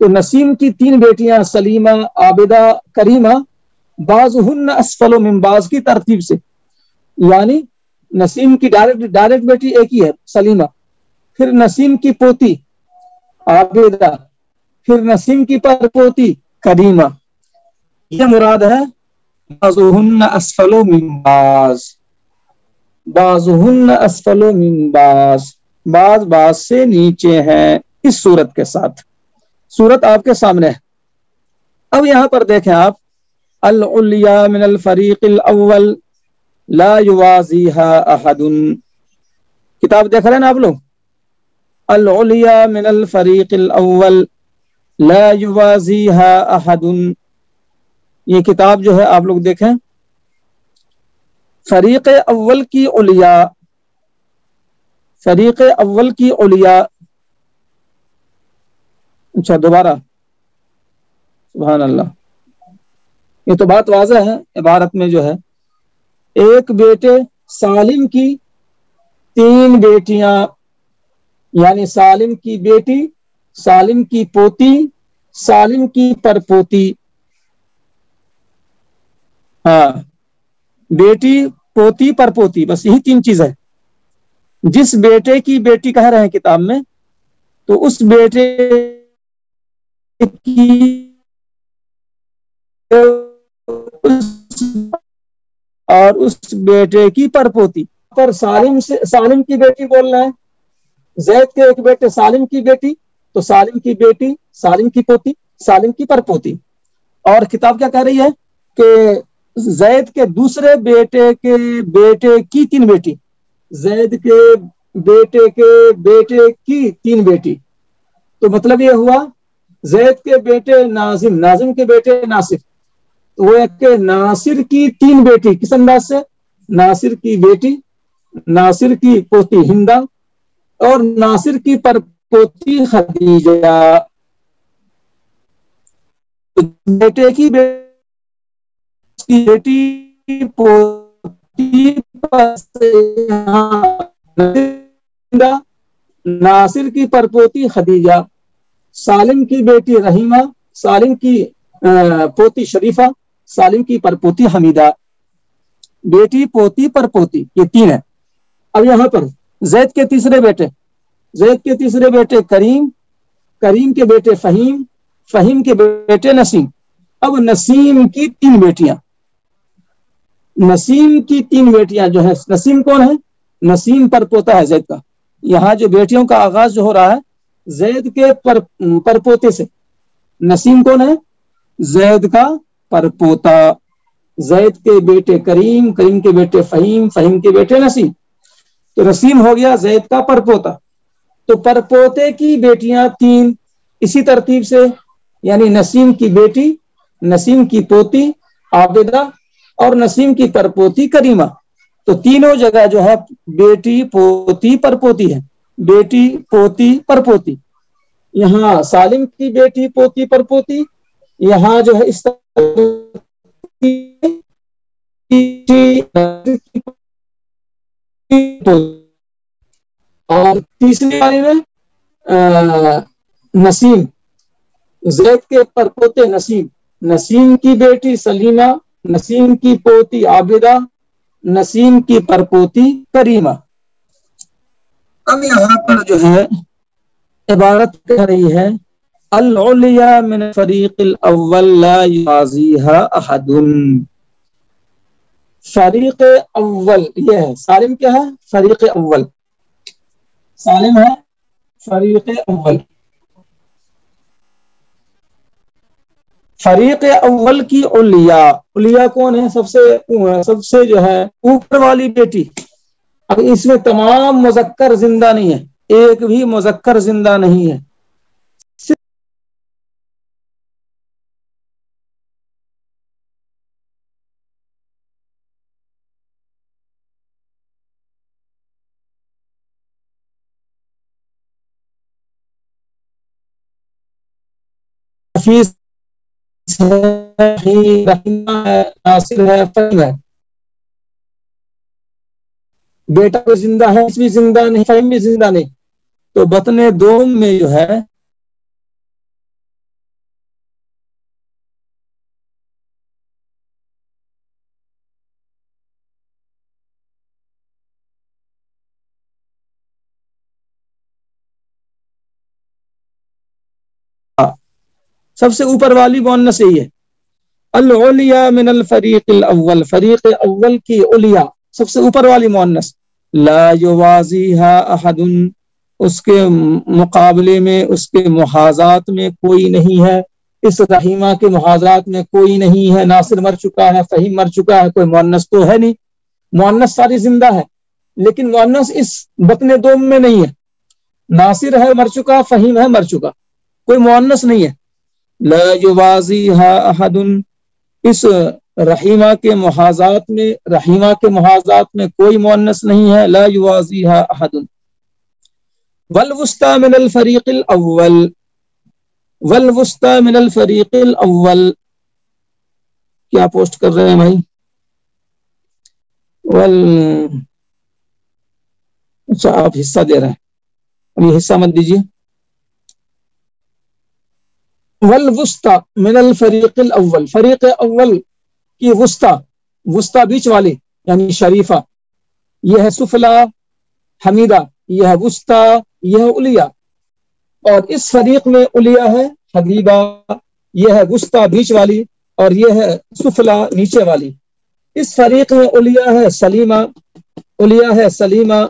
تو نسیم کی تین بیٹیاں سلیمہ، عابدہ، کریمہ، بعضہن اسفل من بعض کی ترتیب سے، یعنی نسیم کی ڈائریکٹ بیٹی ایک ہی ہے سلیمہ، پھر نسیم کی پوتی عابدہ، پھر نسیم کی پر پوتی کریمہ، یہ مراد ہے بعضہن اسفل من بعض، بعضہن اسفل من بعض، بعض سے نیچے ہیں، اس صورت کے ساتھ. صورت آپ کے سامنے ہے. اب یہاں پر دیکھیں آپ, العلیا من الفریق الاول لا یوازیها احد. کتاب دیکھ رہے ہیں نا آپ لوگ, العلیا من الفریق الاول لا یوازیها احد. یہ کتاب جو ہے آپ لوگ دیکھیں, فریق اول کی علیا, فریق اول کی علیا. اچھا دوبارہ, سبحان اللہ, یہ تو بات واضح ہے عبارت میں جو ہے, ایک بیٹے سالم کی 3 بیٹیاں, یعنی سالم کی بیٹی, سالم کی پوتی, سالم کی پرپوتی. ہاں, بیٹی, پوتی, پرپوتی, بس یہی 3 چیز ہے. جس بیٹے کی بیٹی کہہ رہے ہیں کتاب میں, تو اس بیٹے کی اور اس بیٹے کی پرپوتی. پر سالم کی بیٹی بول رہے ہیں, زید کے ایک بیٹے سالم کی بیٹی, تو سالم کی بیٹی, سالم کی پوتی, سالم کی پرپوتی. اور کتاب کیا کہہ رہی ہے کہ زید کے دوسرے بیٹے کی 3 بیٹی, زید کے بیٹے کی 3 بیٹی. تو مطلب یہ ہوا زید کے بیٹے ناظم, ناظم کے بیٹے ناصر, تو وہ ایک کہ ناصر کی 3 بیٹی. کس انداز سے؟ ناصر کی بیٹی, ناصر کی پوتی ہندا, اور ناصر کی پرپوتی خدیجہ. بیٹے کی بیٹی پوتی ناصر کی پرپوتی خدیجہ, سالم کی بیٹی رحیمہ, سالم کی پوتی شریفہ, سالم کی پرپوتی حمیدہ. بیٹی, پوتی, پرپوتی, یہ 3 ہے. اب یہاں پر زید کے تیسرے بیٹے کریم, کریم کے بیٹے فہیم, فہیم کے بیٹے نسیم. اب نسیم کی 3 بیٹیاں, نسیم کی 3 بیٹیاں جو ہے, نسیم کون ہے؟ نسیم پرپوتا ہے زید کا. یہاں جو بیٹیوں کا آغاز جو ہو رہا ہے زید کے پرپوتے سے. نسیم کون ہے؟ زید کا پرپوتا. زید کے بیٹے کریم, کریم کے بیٹے فہیم, فہیم کے بیٹے نسیم. تو نسیم ہو گیا زید کا پرپوتا. تو پرپوتے کی بیٹیاں 3 اسی ترتیب سے, یعنی نسیم کی بیٹی, نسیم کی پوتی عابدہ, اور نسیم کی پرپوتی کریمہ. تو تینوں جگہ جو ہے بیٹی, پوتی, پرپوتی ہے. بیٹی, پوتی, پرپوتی. یہاں سالم کی بیٹی, پوتی, پرپوتی. یہاں جو ہے اس اور تیسری والی میں نسیم, زید کے پرپوتے نسیم, نسیم کی بیٹی سلیمہ, نسیم کی پوتی عابدہ, نسیم کی پرپوتی کریمہ. اب یہاں پر جو ہے عبارت کہہ رہی ہے العلیا من فریق الاول لا یوازیها احد. فریق اول یہ ہے, سالم کیا ہے؟ فریق اول, سالم ہے فریق اول. فریق اول کی علیا, علیا کون ہے؟ سب سے جو ہے اوپر والی بیٹی. اب اس میں تمام مذکر زندہ نہیں ہے, ایک بھی مذکر زندہ نہیں ہے. ناصر ہے, فہیم ہے. بیٹا بھی زندہ ہے, اس بھی زندہ نہیں, فہیم بھی زندہ نہیں. تو بطن دوم میں جو ہے سب سے اوپر والی مؤنث یہی ہے, العلیا من الفریق الاول, فریق اول کی علیا سب سے اوپر والی مؤنث. لا یوازیها احد, اس کے مقابلے میں اس کے محاذات میں کوئی نہیں ہے، اس رحیمہ کے محاذات میں کوئی نہیں ہے. ناصر مر چکا ہے، فہیم مر چکا ہے، کوئی مؤنث تو ہے نہیں. مؤنث ساری زندہ ہے لیکن مؤنث اس بطن دوم میں نہیں ہے. ناصر ہے مر چکا، فہیم ہے مر چکا، کوئی مؤنث نہیں ہے. لا یوازیہا احد، اس رحیمہ کے محاذات میں کوئی مؤنث نہیں ہے. لا یوازیہا احد. والوسطی من الفریق الاول، والوسطی من الفریق الاول، کیا پوسٹ کر رہے ہیں بھائی؟ اچھا آپ حصہ دے رہے ہیں، اب یہ حصہ مت دیجیے. والوسطی من الفریق الاول، فریق اول کی وسطی بیچ والی یعنی شریفہ، یہ ہے سفلا حمیدہ، یہ ہے وسطی، یہ ہے علیہ. اور اس فریق میں علیہ ہے حبیبہ، یہ ہے وسطی بیچ والی، اور یہ ہے سفلا نیچے والی. اس فریق میں علیہ ہے سلیمہ،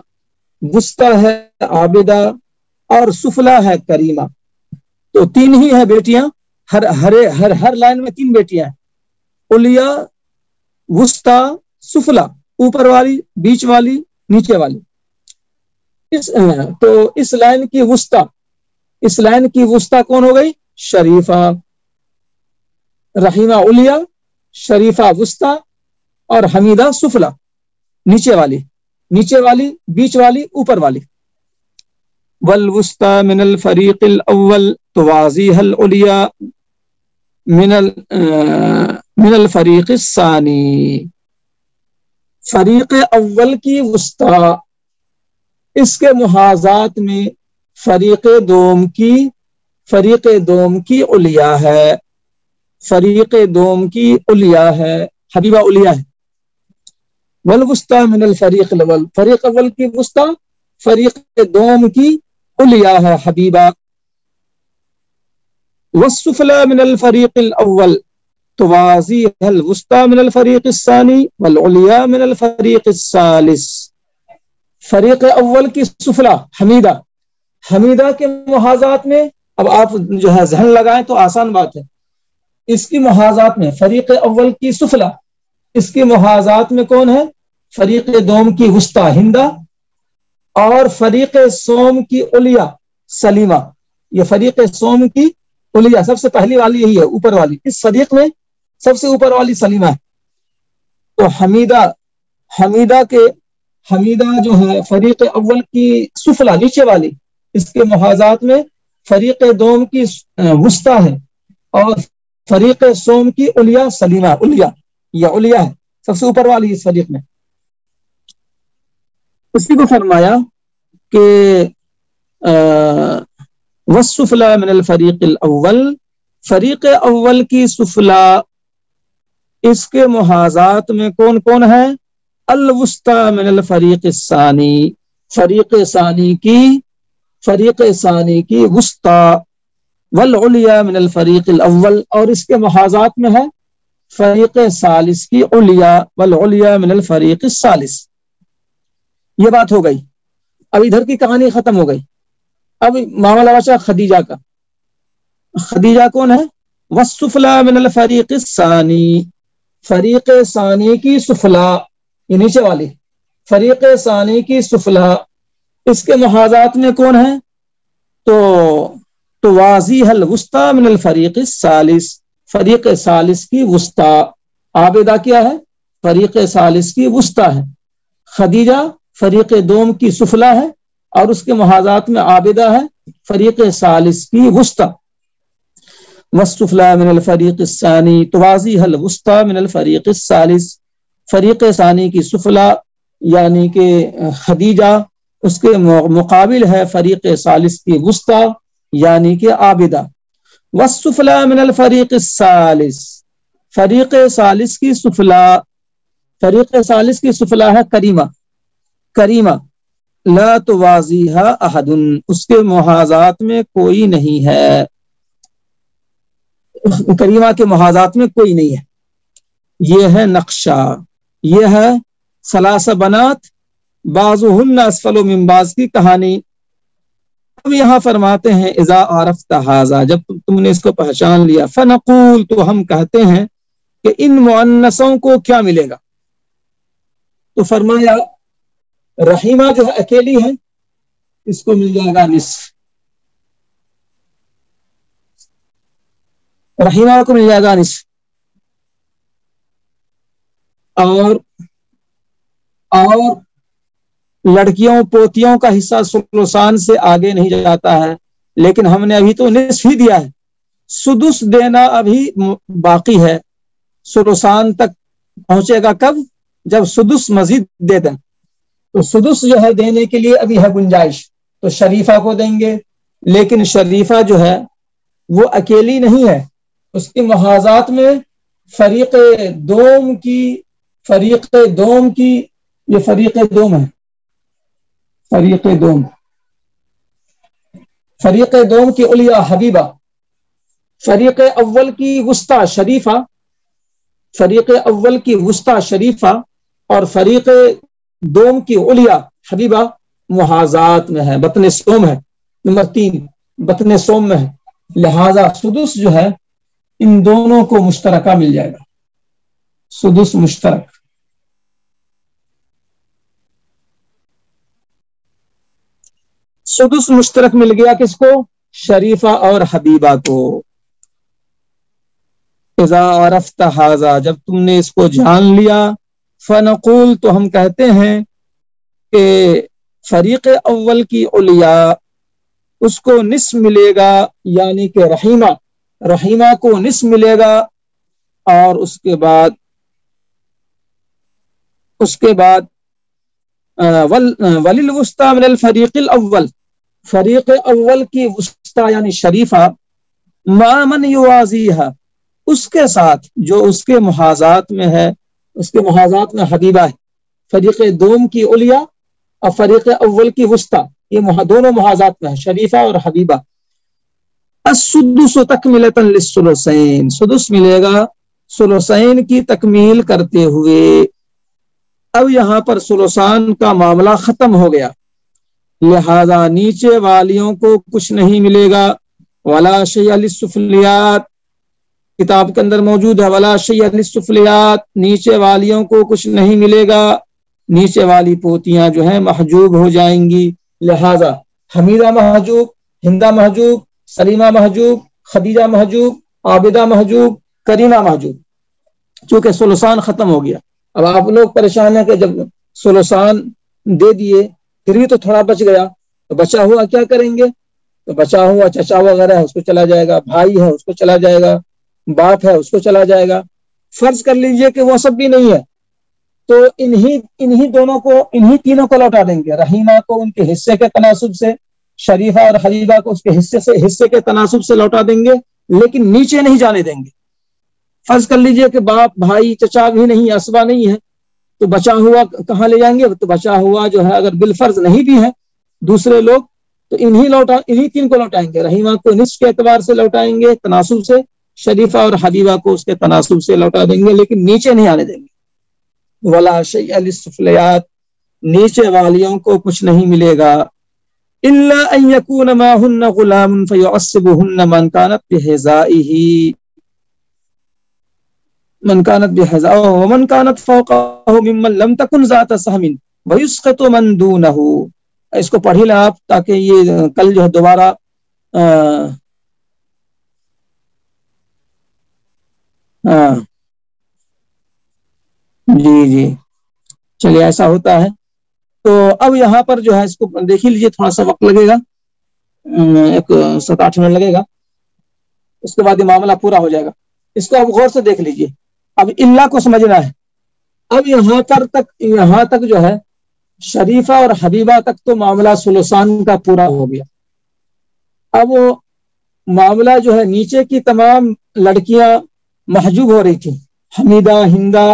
وسطی ہے عابدہ، اور سفلا ہے کریمہ. تو تین ہی ہیں بیٹیاں، ہر لائن میں تین بیٹیاں ہیں، علیہ، وسطی، سفلا، اوپر والی، بیچ والی، نیچے والی. تو اس لائن کی وسطی کون ہو گئی؟ شریفہ. رحیمہ علیہ، شریفہ وسطی، اور حمیدہ سفلا نیچے والی، بیچ والی، اوپر والی. والوسطی من الفریق الاول توازیہ العلیہ من الفریق الثانی. فریق اول کی وسطی، اس کے محاذات میں فریق دوم کی علیہ ہے، فریق دوم کی علیہ ہے، حبیبہ علیہ ہے. والوسطی من الفریق الاول، فریق اول کی وسطی فریق دوم کی علیہ ہے، حبیبہ. والسفلی من الفریق الاول توازیہ الوسطی من الفریق الثانی والعلیہ من الفریق الثالث. فریق اول کی سفلا حمیدہ کے محاذات میں، اب آپ جو ہے ذہن لگائیں تو آسان بات ہے، اس کی محاذات میں فریق اول کی سفلا، اس کی محاذات میں کون ہے؟ فریق دوم کی وسطی ہندہ، اور فریق سوم کی علیہ سلیمہ. یہ فریق سوم کی علیہ سب سے پہلی والی یہی ہے، اوپر والی. اس فریق میں سب سے اوپر والی سلیمہ ہے. تو حمیدہ جو ہے فریق اول کی سفلا نیچے والی، اس کے محاذات میں فریق دوم کی وسطی ہے، اور فریق سوم کی علیہ سلیمہ، یہ علیہ ہے سب سے اوپر والی اس فریق میں. اسی کو فرمایا کہ والسفلی من الفریق الاول، فریق اول کی سفلا، اس کے محاذات میں کون کون ہے؟ الوسطی من الفریق الثانی، فریق ثانی کی وسطی، والعلیہ من الفریق الاول، اور اس کے محاذات میں ہے فریق ثالث کی علیہ، والعلیہ من الفریق الثالث. یہ بات ہو گئی. اب ادھر کی کہانی ختم ہو گئی. اب معاملہ بچا خدیجہ کا. خدیجہ کون ہے؟ والسفلی من الفریق الثانی، فریق ثانی کی سفلا، یہ نیچے والی فریق ثانی کی سفلا، اس کے محاذات میں کون ہے؟ تو واضح الوسطی من الفریق الثالث، فریق ثالث کی وسطی. عابدہ کیا ہے؟ فریق ثالث کی وسطی ہے. خدیجہ فریق دوم کی سفلا ہے، اور اس کے محاذات میں عابدہ ہے فریق ثالث کی وسطی. والسفلی من الفریق الثانی توازیہ الوسطی من الفریق الثالث، فریق ثانی کی سفلا یعنی کہ خدیجہ، اس کے مقابل ہے فریق ثالث کی وسطی یعنی کہ عابدہ. والسفلی من الفریق الثالث، فریق ثالث کی سفلا ہے کریمہ. لا توازیہا احد، اس کے محاذات میں کوئی نہیں ہے، کریمہ کے محاذات میں کوئی نہیں ہے. یہ ہے نقشہ، یہ ہے ثلاث بنات بعضہن اسفل من بعض کی کہانی. اب یہاں فرماتے ہیں اذا عرفت ھذا، جب تم نے اس کو پہچان لیا، فنقول، تو ہم کہتے ہیں کہ ان مؤنثوں کو کیا ملے گا؟ تو فرمایا رحیمہ جو ہے اکیلی ہے، اس کو مل جائے گا نصف، رحیمہ کو مل جائے گا نصف، اور لڑکیوں پوتیوں کا حصہ ثلثان سے آگے نہیں جاتا ہے، لیکن ہم نے ابھی تو نصف ہی دیا ہے، سدس دینا ابھی باقی ہے، ثلثان تک پہنچے گا کب؟ جب سدس مزید دے دیں، تو سدس جو ہے دینے کے لیے ابھی ہے گنجائش، تو شریفہ کو دیں گے، لیکن شریفہ جو ہے وہ اکیلی نہیں ہے، اس کے محاذات میں فریق دوم کی یہ فریق دوم ہے، فریق دوم کی علیہ حبیبہ، فریق اول کی وسطی شریفہ، فریق اول کی وسطی شریفہ اور فریق دوم کی علیہ حبیبہ محاذات میں ہے، بطن سوم ہے، نمبر 3 بطن سوم میں ہے، لہذا سدس جو ہے ان دونوں کو مشترکہ مل جائے گا، سدس مشترک، سدس مشترک مل گیا کس کو؟ شریفہ اور حبیبہ کو۔ اذا عرفت ھذا، جب تم نے اس کو جان لیا، فنقول، تو ہم کہتے ہیں کہ فریق اول کی علیہ اس کو نصف ملے گا، یعنی کہ رحیمہ کو نصف ملے گا، اور اس کے بعد وللوسطی من الفریق الاول، فریق اول کی وسطی یعنی شریفہ، ما من یوازیہا، اس کے ساتھ جو اس کے محاذات میں ہے، اس کے محاذات میں حبیبہ ہے، فریق دوم کی علیہ اور فریق اول کی وسطی، یہ دونوں محاذات میں ہے، شریفہ اور حبیبہ۔ السدس تکملۃ للثلثین، سدس ملے گا ثلثین کی تکمیل کرتے ہوئے۔ اب یہاں پر ثلثان کا معاملہ ختم ہو گیا، لہذا نیچے والیوں کو کچھ نہیں ملے گا، ولا شیء للسفلیات، کتاب کے اندر موجود ہے ولا شیء للسفلیات، نیچے والیوں کو کچھ نہیں ملے گا، نیچے والی پوتیاں جو ہیں محجوب ہو جائیں گی، لہذا حمیدہ محجوب، ہندہ محجوب، سلیمہ محجوب، خدیجہ محجوب، عابدہ محجوب، کریمہ محجوب، چونکہ ثلثان ختم ہو گیا۔ اب آپ لوگ پریشان ہیں کہ جب ثلثان دے دیے پھر بھی تو تھوڑا بچ گیا، تو بچا ہوا کیا کریں گے؟ تو بچا ہوا چچا وغیرہ ہے اس کو چلا جائے گا، بھائی ہے اس کو چلا جائے گا، باپ ہے اس کو چلا جائے گا، فرض کر لیجئے کہ وہ سب بھی نہیں ہے، تو انہی دونوں کو، انہی تینوں کو لوٹا دیں گے، رحیمہ کو ان کے حصے کے تناسب سے، شریفہ اور حبیبہ کو اس کے حصے کے تناسب سے لوٹا دیں گے، لیکن نیچے نہیں جانے دیں گے۔ فرض کر لیجئے کہ باپ، بھائی، چچا بھی نہیں، اسبا نہیں ہے، تو بچا ہوا کہاں لے جائیں گے؟ تو بچا ہوا جو ہے اگر بالفرض نہیں بھی ہے دوسرے لوگ، تو انہی تین کو لوٹائیں گے، رحیمہ کو نصف کے اعتبار سے لوٹائیں گے تناسب سے، شریفہ اور حبیبہ کو اس کے تناسب سے لوٹا دیں گے، لیکن نیچے نہیں آنے دیں گے۔ ولا شیء للسفلیات، نیچے والیوں کو کچھ نہیں ملے گا، الا ان یکون معهن غلام فیعصبهن من كانت بحذائه ومن كانت فوقه ممن لم تكن ذات سهم ويسقط من دونه۔ اس کو پڑھ ہی لیں آپ تاکہ یہ کل جو ہے دوبارہ جی چلیے ایسا ہوتا ہے۔ تو اب یہاں پر جو ہے اس کو دیکھ لیجیے، تھوڑا سا وقت لگے گا، ایک 7-8 منٹ لگے گا، اس کے بعد یہ معاملہ پورا ہو جائے گا۔ اس کو اب غور سے دیکھ لیجیے، اب اللہ کو سمجھنا ہے۔ اب یہاں تک جو ہے شریفہ اور حبیبہ تک تو معاملہ ثلثان کا پورا ہو گیا۔ اب وہ معاملہ جو ہے نیچے کی تمام لڑکیاں محجوب ہو رہی تھیں، حمیدہ، ہندہ،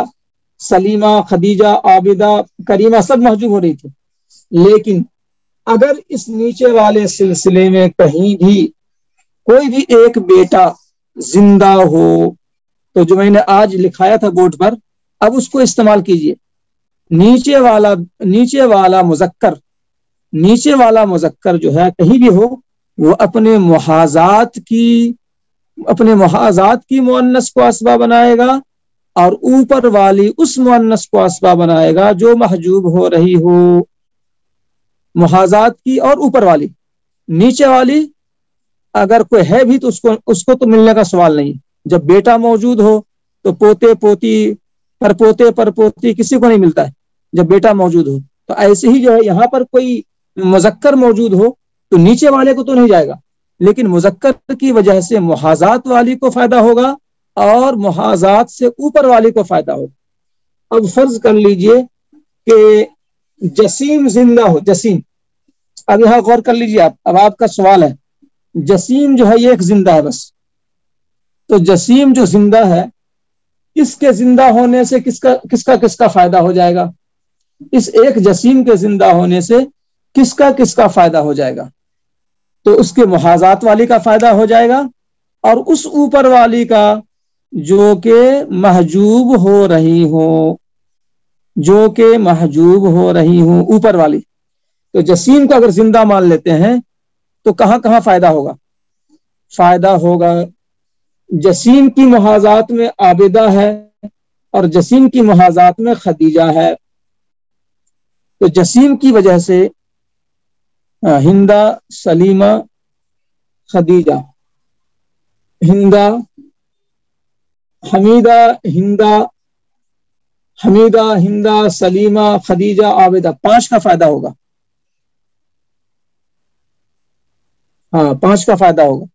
سلیمہ، خدیجہ، عابدہ، کریمہ، سب محجوب ہو رہی تھی، لیکن اگر اس نیچے والے سلسلے میں کہیں بھی کوئی بھی ایک بیٹا زندہ ہو، تو جو میں نے آج لکھایا تھا بورڈ پر، اب اس کو استعمال کیجئے۔ نیچے والا مذکر نیچے والا مذکر جو ہے کہیں بھی ہو وہ اپنے محاذات کی مؤنث کو اسبا بنائے گا اور اوپر والی اس مؤنث کو اسبا بنائے گا جو محجوب ہو رہی ہو. محاذات کی اور اوپر والی. نیچے والی اگر کوئی ہے بھی تو اس کو تو ملنے کا سوال نہیں. جب بیٹا موجود ہو تو پوتے پوتی پرپوتی کسی کو نہیں ملتا ہے جب بیٹا موجود ہو. تو ایسے ہی جو ہے یہاں پر کوئی مذکر موجود ہو تو نیچے والے کو تو نہیں جائے گا, لیکن مذکر کی وجہ سے محاذات والی کو فائدہ ہوگا اور محاذات سے اوپر والی کو فائدہ ہوگا. اب فرض کر لیجئے کہ جسیم زندہ ہو. جسیم, اب یہاں غور کر لیجئے آپ, اب آپ کا سوال ہے جسیم جو ہے یہ ایک زندہ ہے بس. تو جسیم جو زندہ ہے اس کے زندہ ہونے سے کس کا فائدہ ہو جائے گا؟ اس ایک جسیم کے زندہ ہونے سے کس کا فائدہ ہو جائے گا؟ تو اس کے محاذات والی کا فائدہ ہو جائے گا اور اس اوپر والی کا جو کہ محجوب ہو رہی ہو اوپر والی. تو جسیم کو اگر زندہ مان لیتے ہیں تو کہاں فائدہ ہوگا؟ فائدہ ہوگا جسیم کی محاذات میں عابدہ ہے اور جسیم کی محاذات میں خدیجہ ہے. تو جسیم کی وجہ سے ہندہ سلیمہ خدیجہ, ہندہ حمیدہ سلیمہ خدیجہ عابدہ, 5 کا فائدہ ہوگا. 5 کا فائدہ ہوگا.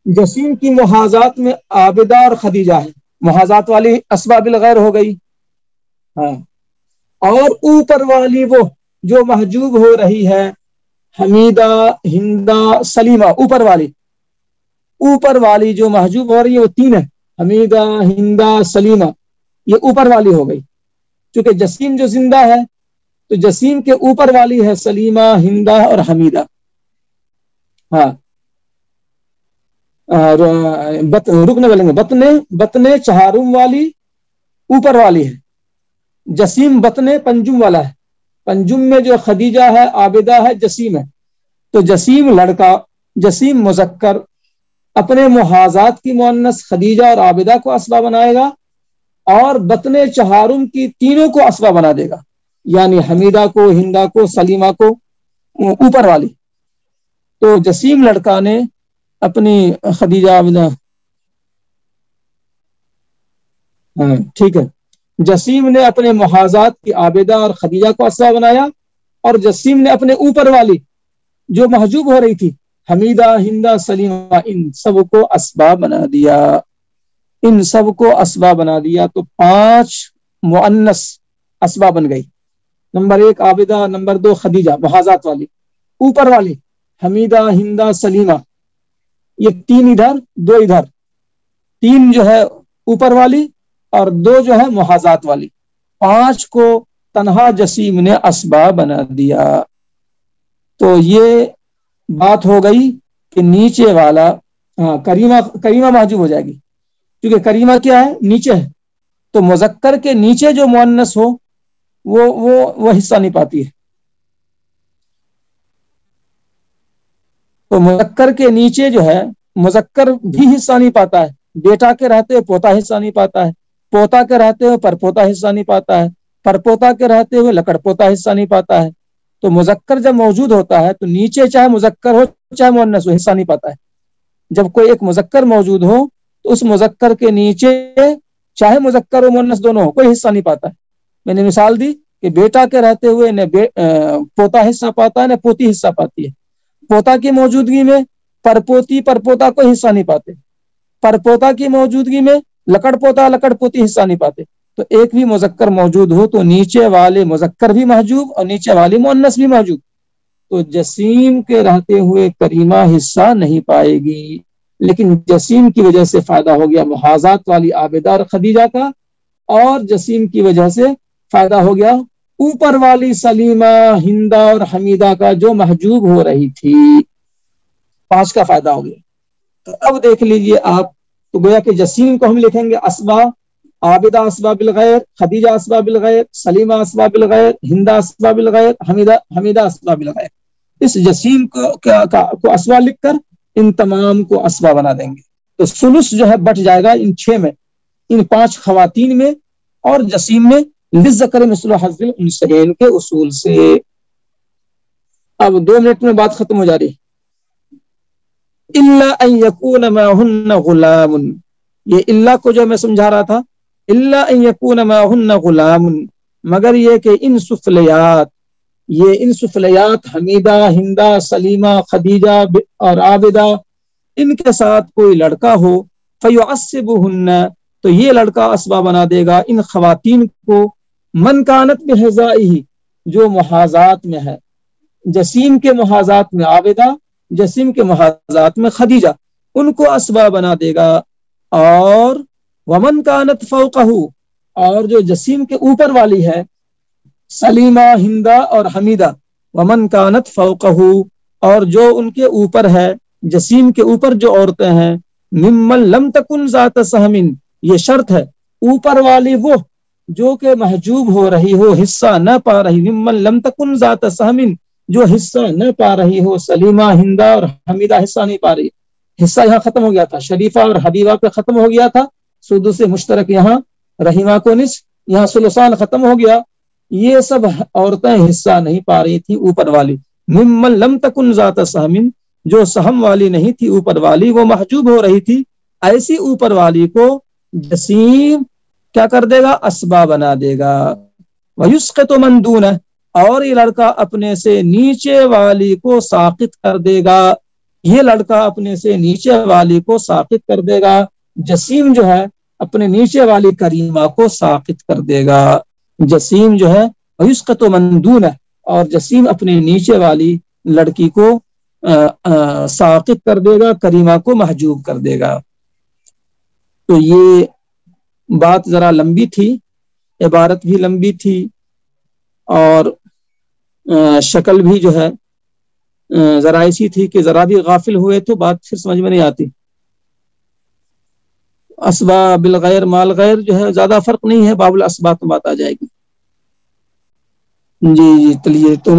جسیم کی محاذات میں عابدہ اور خدیجہ ہے, محاذات والی اسباب الغیر ہو گئی. اور اوپر والی وہ جو محجوب ہو رہی ہے حمیدہ ہندہ سلیمہ, اوپر والی جو محجوب ہو رہی ہے وہ 3 ہے, حمیدہ ہندہ سلیمہ, یہ اوپر والی ہو گئی. چونکہ جسیم جو زندہ ہے تو جسیم کے اوپر والی ہے سلیمہ ہندہ اور حمیدہ. رکنے والے میں بطن چہارم والی اوپر والی ہے. جسیم بطن پنجم والا ہے. پنجم میں جو خدیجہ ہے عابدہ ہے جسیم ہے. تو جسیم لڑکا, جسیم مذکر اپنے محاذات کی مؤنث خدیجہ اور عابدہ کو اسبا بنائے گا اور بطن چہارم کی تینوں کو اسبا بنا دے گا, یعنی حمیدہ کو, ہندہ کو, سلیمہ کو اوپر والی. تو جسیم لڑکا نے اپنی خدیجہ عابدہ, ٹھیک ہے, جسیم نے اپنے محاذات کی عابدہ اور خدیجہ کو اسبا بنایا اور جسیم نے اپنے اوپر والی جو محجوب ہو رہی تھی حمیدہ ہندہ سلیمہ ان سب کو اسبا بنا دیا. تو 5 مؤنث اسبا بن گئی. نمبر 1 عابدہ, نمبر 2 خدیجہ محاذات والی, اوپر والی حمیدہ ہندہ سلیمہ, یہ 3 ادھر 2 ادھر, 3 جو ہے اوپر والی اور 2 جو ہے محاذات والی. 5 کو تنہا جسیم نے اسبا بنا دیا. تو یہ بات ہو گئی کہ نیچے والا کریمہ محجوب ہو جائے گی, کیونکہ کریمہ کیا ہے؟ نیچے ہے. تو مذکر کے نیچے جو مؤنث ہو وہ حصہ نہیں پاتی ہے. تو مذکر کے نیچے جو ہے مذکر بھی حصہ نہیں پاتا ہے. بیٹا کے رہتے ہوئے پوتا حصہ نہیں پاتا ہے, پوتا کے رہتے ہوئے پرپوتا حصہ نہیں پاتا ہے, پرپوتا کے رہتے ہوئے لکڑ پوتا حصہ نہیں پاتا ہے. تو مذکر جب موجود ہوتا ہے تو نیچے چاہے مذکر ہو چاہے مؤنث ہو حصہ نہیں پاتا ہے. جب کوئی ایک مذکر موجود ہو تو اس مذکر کے نیچے چاہے مذکر و مؤنث دونوں ہو کوئی حصہ نہیں پاتا ہے. میں نے مثال دی کہ بیٹا کے رہتے ہوئے نہ پوتا حصہ پاتا ہے نہ پوتی حصہ پاتی ہے. پوتا کی موجودگی میں پرپوتا کوئی حصہ نہیں پاتے, پرپوتا کی موجودگی میں لکڑ پوتی حصہ نہیں پاتے. تو ایک بھی مذکر موجود ہو تو نیچے والے مذکر بھی محجوب اور نیچے والی مؤنث بھی محجوب. تو جسیم کے رہتے ہوئے کریمہ حصہ نہیں پائے گی, لیکن جسیم کی وجہ سے فائدہ ہو گیا محاذات والی عابدہ اور خدیجہ کا, اور جسیم کی وجہ سے فائدہ ہو گیا اوپر والی سلیمہ ہندہ اور حمیدہ کا جو محجوب ہو رہی تھی. 5 کا فائدہ ہو گیا. تو اب دیکھ لیجئے آپ, تو گویا کہ جسیم کو ہم لکھیں گے اسبا عابدہ اسباب الغیر، خدیجہ اسباب الغیر، سلیمہ اسباب الغیر، ہندا اسباب الغیر، حمیدہ اسباب الغیر. اس جسیم کو اسبا لکھ کر ان تمام کو اسبا بنا دیں گے. تو ثلث جو ہے بٹ جائے گا ان 6 میں، ان 5 خواتین میں اور جسیم میں، للذکر مثل حظ الانثیین کے اصول سے. اب 2 منٹ میں بات ختم ہو جا رہی. الا ان یکون معهن غلام، یہ اللہ کو جو میں سمجھا رہا تھا، الا ان یکون معهن غلام، مگر یہ کہ ان سفلیات حمیدہ، ہندہ، سلیمہ، خدیجہ اور عابدہ، ان کے ساتھ کوئی لڑکا ہو، فیعصبہن، تو یہ لڑکا اسبا بنا دے گا ان خواتین کو، من کانت بحذائہ، جو محاذات میں ہے، جسیم کے محاذات میں عابدہ، جسیم کے محاذات میں خدیجہ، ان کو اسبا بنا دے گا. اور ومن کانت فوقہ، اور جو جسیم کے اوپر والی ہے، سلیمہ، ہندہ اور حمیدہ، ومن کانت فوقہ، اور جو ان کے اوپر ہے، جسیم کے اوپر جو عورتیں ہیں، ممن لم تکن ذات سہم، یہ شرط ہے، اوپر والی وہ جو کہ محجوب ہو رہی ہو، حصہ نہ پا رہی، ممن لم تکن ذات سہم، جو حصہ نہ پا رہی ہو، سلیمہ، ہندہ اور حمیدہ حصہ نہیں پا رہی. حصہ یہاں ختم ہو گیا تھا، شریفہ اور حبیبہ پہ ختم ہو گیا تھا، سدس مشترک یہاں، رحیمہ کو نصف، یہاں ثلثان ختم ہو گیا. یہ سب عورتیں حصہ نہیں پا رہی تھی اوپر والی. ممن لم تکن ذات سہم، جو سہم والی نہیں تھی اوپر والی، وہ محجوب ہو رہی تھی، ایسی اوپر والی کو جسیم کیا کر دے گا؟ اسبا بنا دے گا. وَيُسْقِطُ مَن دُونَهُ، اور یہ لڑکا اپنے سے نیچے والی کو ساقط کر دے گا، یہ لڑکا اپنے سے نیچے والی کو ساقط کر دے گا. جسیم جو ہے اپنے نیچے والی کریمہ کو ساقط کر دے گا. جسیم جو ہے وَيُسْقِطُ مَن دُونَهُ، اور جسیم اپنے نیچے والی لڑکی کو ساقط کر دے گا، کریمہ کو محجوب کر دے گا. تو یہ بات ذرا لمبی تھی، عبارت بھی لمبی تھی، اور شکل بھی جو ہے ذرا ایسی تھی کہ ذرا بھی غافل ہوئے تو بات پھر سمجھ میں نہیں آتی. اسبا بالغیر مال غیر جو ہے زیادہ فرق نہیں ہے، باب الاسباب میں بات آ جائے گی. جی چلیے تو